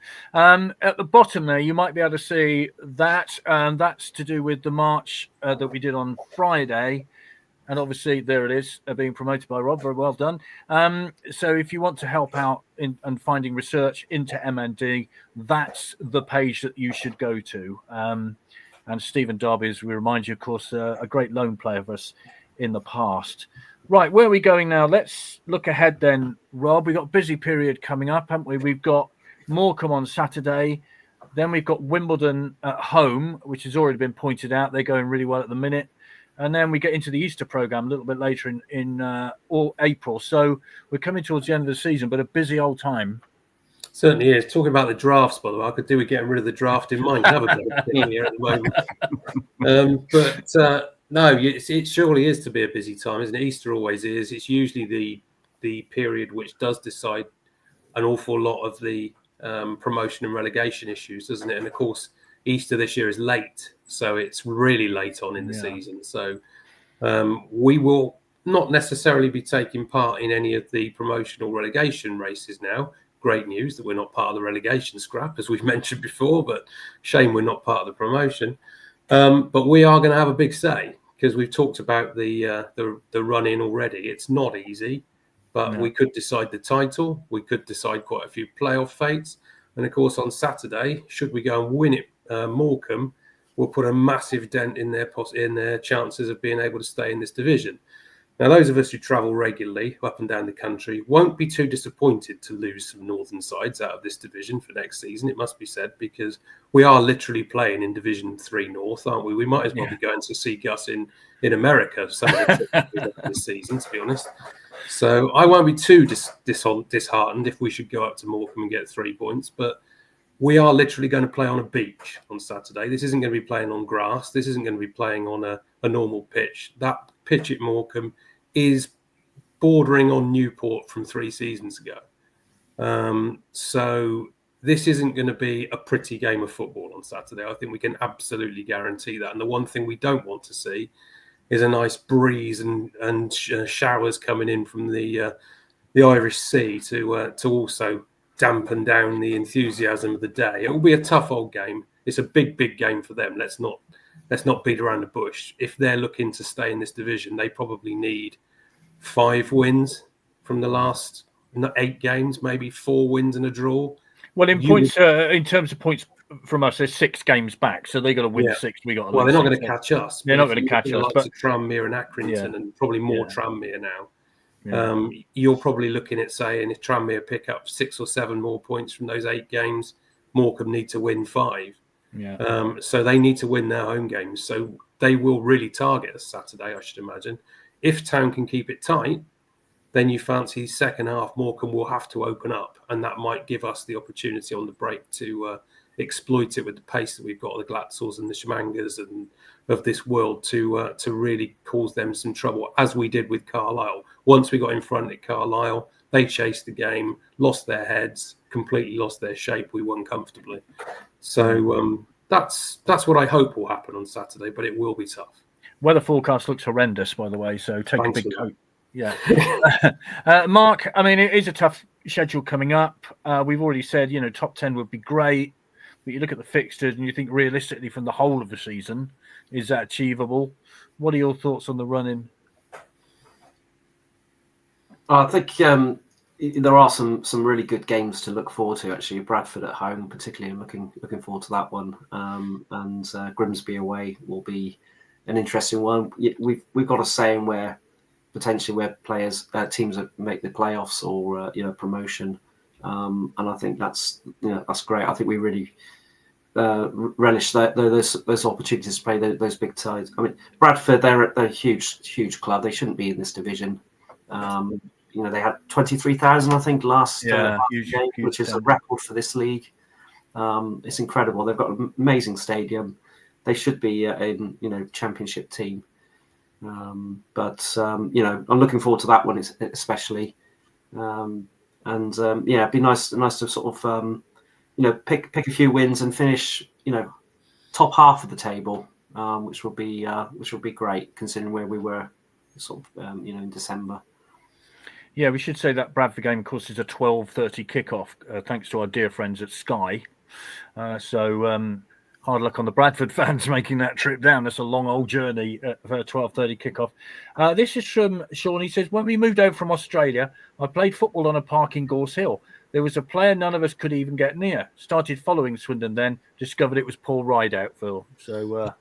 At the bottom there, you might be able to see that. That's to do with the march that we did on Friday. And obviously, there it is, being promoted by Rob. Very well done. So if you want to help out in finding research into MND, that's the page that you should go to. And Stephen Darby, as we remind you, of course, a great loan player for us in the past. Right, where are we going now? Let's look ahead then, Rob. We've got a busy period coming up, haven't we? We've got Morecambe on Saturday. Then we've got Wimbledon at home, which has already been pointed out. They're going really well at the minute. And then we get into the Easter programme a little bit later in April. So we're coming towards the end of the season, but a busy old time. Certainly is. Talking about the drafts, by the way, I could do with getting rid of the draft in mind. Have a better thing here at the moment. No, it surely is to be a busy time, isn't it? Easter always is. It's usually the period which does decide an awful lot of the promotion and relegation issues, doesn't it? And of course, Easter this year is late, so it's really late on in the season. So we will not necessarily be taking part in any of the promotional relegation races now. Great news that we're not part of the relegation scrap, as we've mentioned before, but shame we're not part of the promotion. But we are going to have a big say, because we've talked about the run in already. It's not easy, but we could decide the title. We could decide quite a few playoff fates. And of course, on Saturday, should we go and win it, Morecambe will put a massive dent in their chances of being able to stay in this division. Now, those of us who travel regularly up and down the country won't be too disappointed to lose some northern sides out of this division for next season, it must be said, because we are literally playing in Division 3 North, aren't we? We might as well be going to see Gus in America some of the this season, to be honest. So I won't be too disheartened if we should go up to Morecambe and get 3 points, but we are literally going to play on a beach on Saturday. This isn't going to be playing on grass. This isn't going to be playing on a normal pitch. That pitch at Morecambe is bordering on Newport from 3 seasons ago. So this isn't going to be a pretty game of football on Saturday. I think we can absolutely guarantee that. And the one thing we don't want to see is a nice breeze and showers coming in from the Irish Sea to also dampen down the enthusiasm of the day. It will be a tough old game. It's a big, big game for them. Let's not beat around the bush. If they're looking to stay in this division, they probably need 5 wins from the last 8 games, maybe 4 wins and a draw. Well, in terms of points from us, there's 6 games back, so they got to win 6. We got. Well, they're not going to catch us. They're not going to catch us. But Tranmere and Accrington, and probably more Tranmere now. You're probably looking at saying if Tranmere pick up 6 or 7 more points from those 8 games, Morecambe need to win 5. So they need to win their home games. So they will really target us Saturday, I should imagine. If Town can keep it tight, then you fancy second half Morecambe will have to open up, and that might give us the opportunity on the break to exploit it with the pace that we've got, the Glatzels and the Schmangas and of this world to really cause them some trouble, as we did with Carlisle. Once we got in front at Carlisle, they chased the game, lost their heads, completely lost their shape. We won comfortably. So that's what I hope will happen on Saturday, but it will be tough. Weather forecast looks horrendous, by the way, so take a big coat. Yeah. Mark, I mean, it is a tough schedule coming up. We've already said, top 10 would be great, but you look at the fixtures and you think realistically from the whole of the season, is that achievable? What are your thoughts on the run-in? I think there are some really good games to look forward to. Actually, Bradford at home, particularly, looking forward to that one. And Grimsby away will be an interesting one. We've got a saying where potentially players teams that make the playoffs or promotion, and I think that's great. I think we really relish those opportunities to play those big sides. I mean, Bradford, they're a huge club. They shouldn't be in this division. They had 23,000, I think, last game, which is a record for this league. It's incredible. They've got an amazing stadium. They should be a championship team. But I'm looking forward to that one especially. And it'd be nice to sort of pick a few wins and finish top half of the table, which will be great considering where we were sort of in December. Yeah, we should say that Bradford game, of course, is a 12:30 kickoff, thanks to our dear friends at Sky. So hard luck on the Bradford fans making that trip down. That's a long old journey for a 12:30 kickoff. This is from Sean. He says, when we moved over from Australia, I played football on a park in Gorse Hill. There was a player none of us could even get near. Started following Swindon then, discovered it was Paul Rideout, Phil. So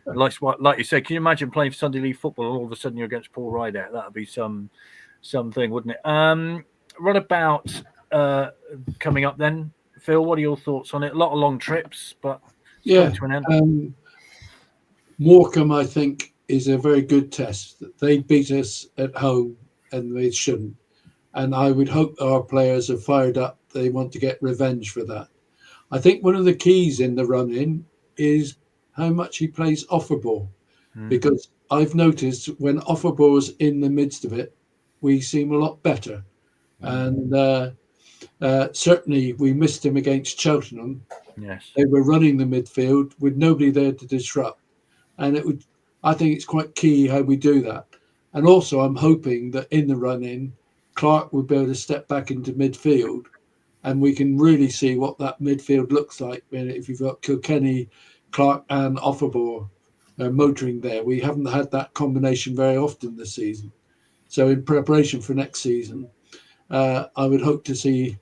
like you said, can you imagine playing for Sunday League football and all of a sudden you're against Paul Rideout? That would be something, wouldn't it? What about coming up then, Phil? What are your thoughts on it? A lot of long trips, but to an end. Morecambe, I think, is a very good test. They beat us at home, and they shouldn't. And I would hope our players are fired up. They want to get revenge for that. I think one of the keys in the run-in is how much he plays offer ball, because I've noticed when offer ball is in the midst of it, we seem a lot better. And certainly we missed him against Cheltenham. Yes, they were running the midfield with nobody there to disrupt, and I think it's quite key how we do that. And also, I'm hoping that in the run-in, Clark will be able to step back into midfield, and we can really see what that midfield looks like. If you've got Kilkenny, Clark, and Offerbore motoring there, we haven't had that combination very often this season. So, in preparation for next season, I would hope to see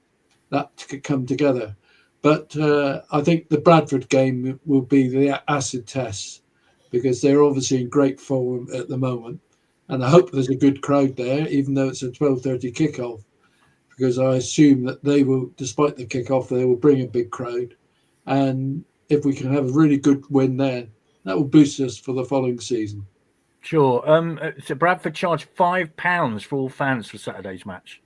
that come together. But I think the Bradford game will be the acid test, because they're obviously in great form at the moment. And I hope there's a good crowd there, even though it's a 12:30 kickoff, because I assume that they will, despite the kickoff, they will bring a big crowd. And if we can have a really good win there, that will boost us for the following season. Sure. So Bradford charged £5 for all fans for Saturday's match.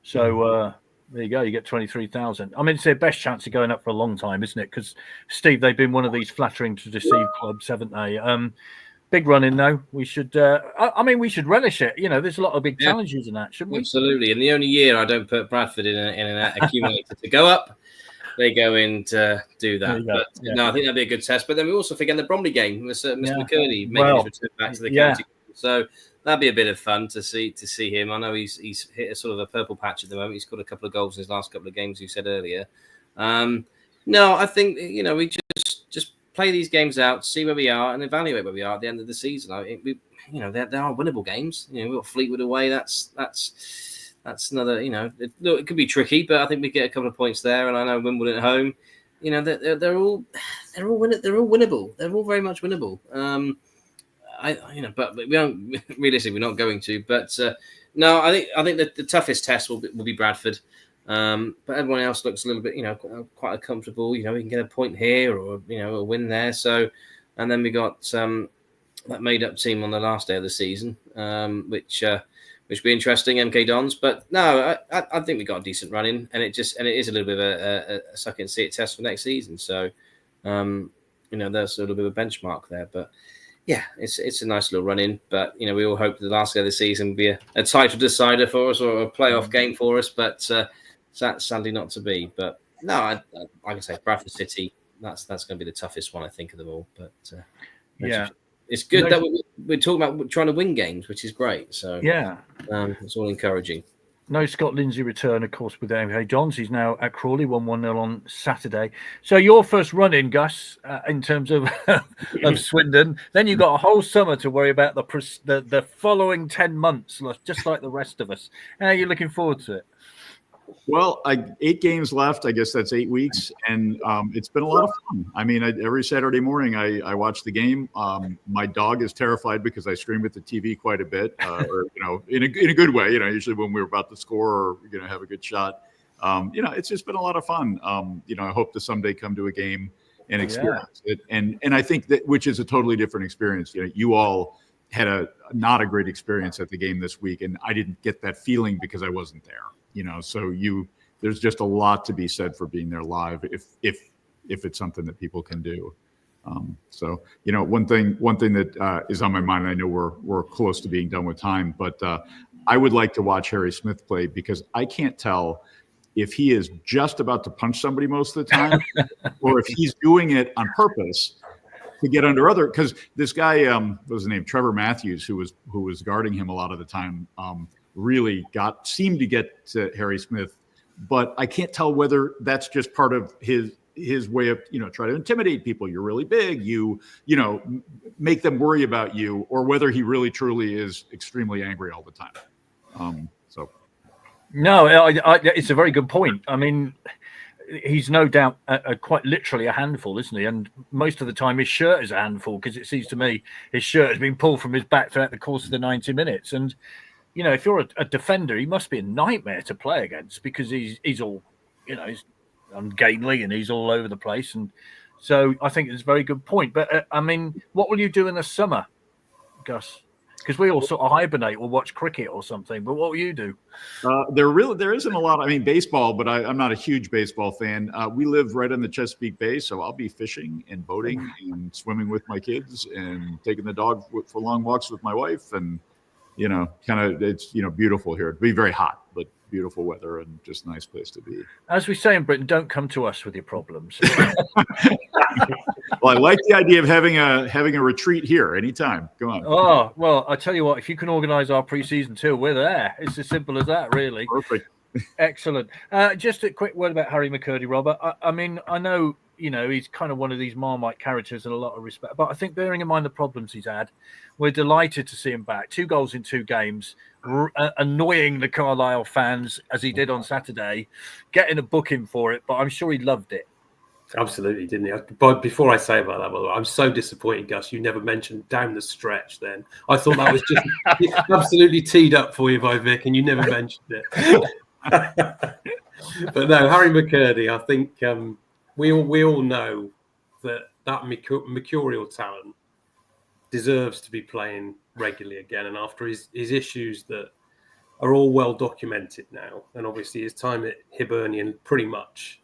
So there you go. You get 23,000. I mean, it's their best chance of going up for a long time, isn't it? Because, Steve, they've been one of these flattering to deceive clubs, haven't they? Big run in, though. We should. We should relish it. There's a lot of big challenges in that, shouldn't we? Absolutely. And the only year I don't put Bradford in an accumulator to go up, they go in to do that. But no, I think that'd be a good test. But then we also forget the Bromley game with Mr. McCurdy making his return back to the county. So that'd be a bit of fun to see him. I know he's hit a sort of a purple patch at the moment. He's got a couple of goals in his last couple of games, you said earlier. No, I think we just play these games out, see where we are, and evaluate where we are at the end of the season. They are winnable games. We've got Fleetwood away. That's another. It could be tricky, but I think we get a couple of points there. And I know Wimbledon at home. They're all winnable. They're all very much winnable. But we don't realistically. We're not going to. But no, I think that the toughest test will be Bradford. But everyone else looks a little bit, quite comfortable. We can get a point here or a win there. So, and then we got that made-up team on the last day of the season, which will be interesting. MK Dons, but no, I think we got a decent run in, and it is a little bit of a suck and see it test for next season. So, there's a little bit of a benchmark there, but. Yeah, it's a nice little run in, but we all hope the last day of the season will be a title decider for us or a playoff game for us, but sadly not to be. But no, like I say, Bradford City, that's going to be the toughest one I think of them all. But it's good that we're talking about trying to win games, which is great. So it's all encouraging. No Scott Lindsay return, of course, with MK Dons. He's now at Crawley, 1-1-0 on Saturday. So your first run-in, Gus, in terms of Swindon. Then you've got a whole summer to worry about the following 10 months, just like the rest of us. How are you looking forward to it? Well, 8 games left. I guess that's 8 weeks, and it's been a lot of fun. I mean, every Saturday morning I watch the game. My dog is terrified because I scream at the TV quite a bit, or in a good way. Usually when we're about to score or have a good shot. It's just been a lot of fun. I hope to someday come to a game and experience it, and I think that which is a totally different experience. You all had not a great experience at the game this week, and I didn't get that feeling because I wasn't there. So there's just a lot to be said for being there live if it's something that people can do. One thing that is on my mind, I know we're close to being done with time, but I would like to watch Harry Smith play because I can't tell if he is just about to punch somebody most of the time or if he's doing it on purpose to get under other, because this guy, what was his name, Trevor Matthews, who was guarding him a lot of the time, really seemed to get to Harry Smith, but I can't tell whether that's just part of his way of, try to intimidate people. You're really big, make them worry about you, or whether he really truly is extremely angry all the time. No, it's a very good point. I mean, he's no doubt quite literally a handful, isn't he? And most of the time his shirt is a handful, because it seems to me his shirt has been pulled from his back throughout the course of the 90 minutes. And, if you're a defender, he must be a nightmare to play against, because he's all, he's ungainly and he's all over the place. And so I think it's a very good point. But, I mean, what will you do in the summer, Gus? Because we all sort of hibernate or watch cricket or something. But what will you do? There isn't a lot. I mean, baseball, but I'm not a huge baseball fan. We live right on the Chesapeake Bay, so I'll be fishing and boating and swimming with my kids and taking the dog for long walks with my wife. And, it's, beautiful here. It'd be very hot, but beautiful weather and just a nice place to be. As we say in Britain, don't come to us with your problems. Well, I like the idea of having a retreat here anytime. Go on. Oh, well, I tell you what, if you can organise our pre-season tour, we're there. It's as simple as that, really. Perfect. Excellent. Just a quick word about Harry McCurdy, Robert. I mean, I know, he's kind of one of these Marmite characters in a lot of respect, but I think bearing in mind the problems he's had, we're delighted to see him back. 2 goals in 2 games, annoying the Carlisle fans as he did on Saturday, getting a booking for it, but I'm sure he loved it. Absolutely, didn't he? But before I say about that, by the way, I'm so disappointed, Gus. You never mentioned down the stretch then. I thought that was just absolutely teed up for you by Vic, and you never mentioned it. But no, Harry McCurdy, I think we all know that mercurial talent deserves to be playing regularly again. And after his issues that are all well documented now, and obviously his time at Hibernian pretty much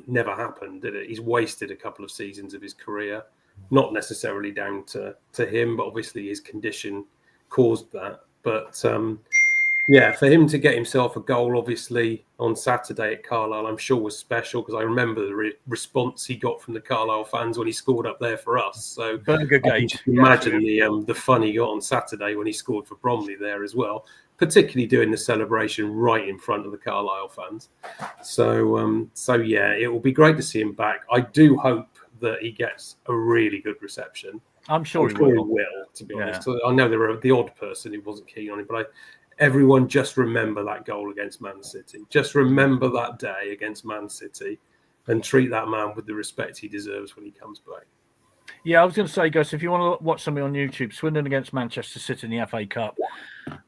never happened, did it? He's wasted a couple of seasons of his career, not necessarily down to him, but obviously his condition caused that. But for him to get himself a goal, obviously on Saturday at Carlisle, I'm sure was special, because I remember the response he got from the Carlisle fans when he scored up there for us. So Burgergate. Imagine the fun he got on Saturday when he scored for Bromley there as well, particularly doing the celebration right in front of the Carlisle fans. So it will be great to see him back. I do hope that he gets a really good reception. I'm sure he will, to be honest. So I know there were the odd person who wasn't keen on it, but everyone just remember that goal against Man City. Just remember that day against Man City and treat that man with the respect he deserves when he comes back. Yeah, I was going to say, Gus, if you want to watch something on YouTube, Swindon against Manchester City in the FA Cup.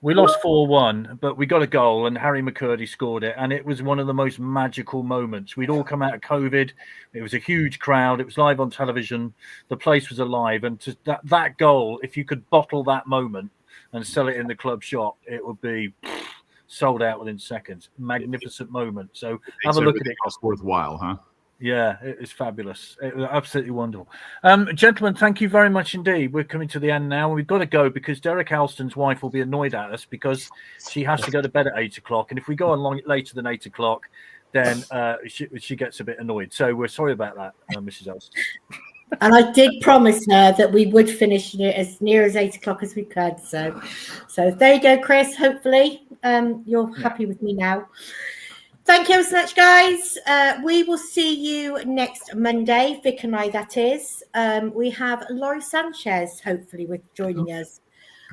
We lost 4-1, but we got a goal and Harry McCurdy scored it. And it was one of the most magical moments. We'd all come out of COVID. It was a huge crowd. It was live on television. The place was alive. And that goal, if you could bottle that moment and sell it in the club shop, it would be sold out within seconds. Magnificent moment. So have a look at it. It's worthwhile, huh? Yeah, it was fabulous. It was absolutely wonderful. Gentlemen, thank you very much indeed. We're coming to the end now. We've got to go because Derek Alston's wife will be annoyed at us because she has to go to bed at 8 o'clock. And if we go on later than 8 o'clock, then she gets a bit annoyed. So we're sorry about that, Mrs. Alston. And I did promise her that we would finish it as near as 8 o'clock as we could. So there you go, Chris. Hopefully you're happy with me now. Thank you so much, guys. We will see you next Monday, Vic and I, that is. We have Laurie Sanchez, hopefully, with joining us.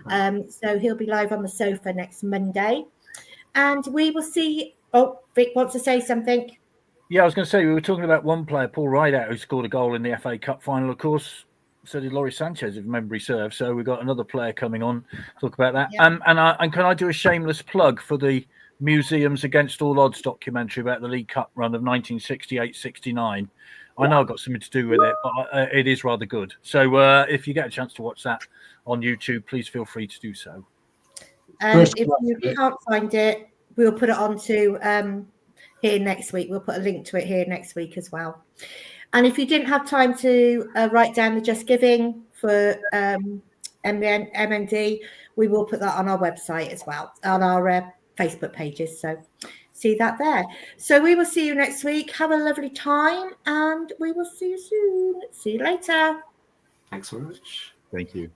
So he'll be live on the sofa next Monday. And we will see... Oh, Vic wants to say something. Yeah, I was going to say, we were talking about one player, Paul Rideout, who scored a goal in the FA Cup final, of course. So did Laurie Sanchez, if memory serves. So we've got another player coming on to talk about that. Yeah. And can I do a shameless plug for the Museums Against All Odds documentary about the League Cup run of 1968-69. I know I've got something to do with it, but it is rather good. So if you get a chance to watch that on YouTube, please feel free to do so. If you can't find it, we'll put it onto here next week. We'll put a link to it here next week as well. And if you didn't have time to write down the Just Giving for MND, we will put that on our website as well, on our Facebook pages. So see that there. So we will see you next week. Have a lovely time, and we will see you soon. See you later. Thanks very much. Thank you.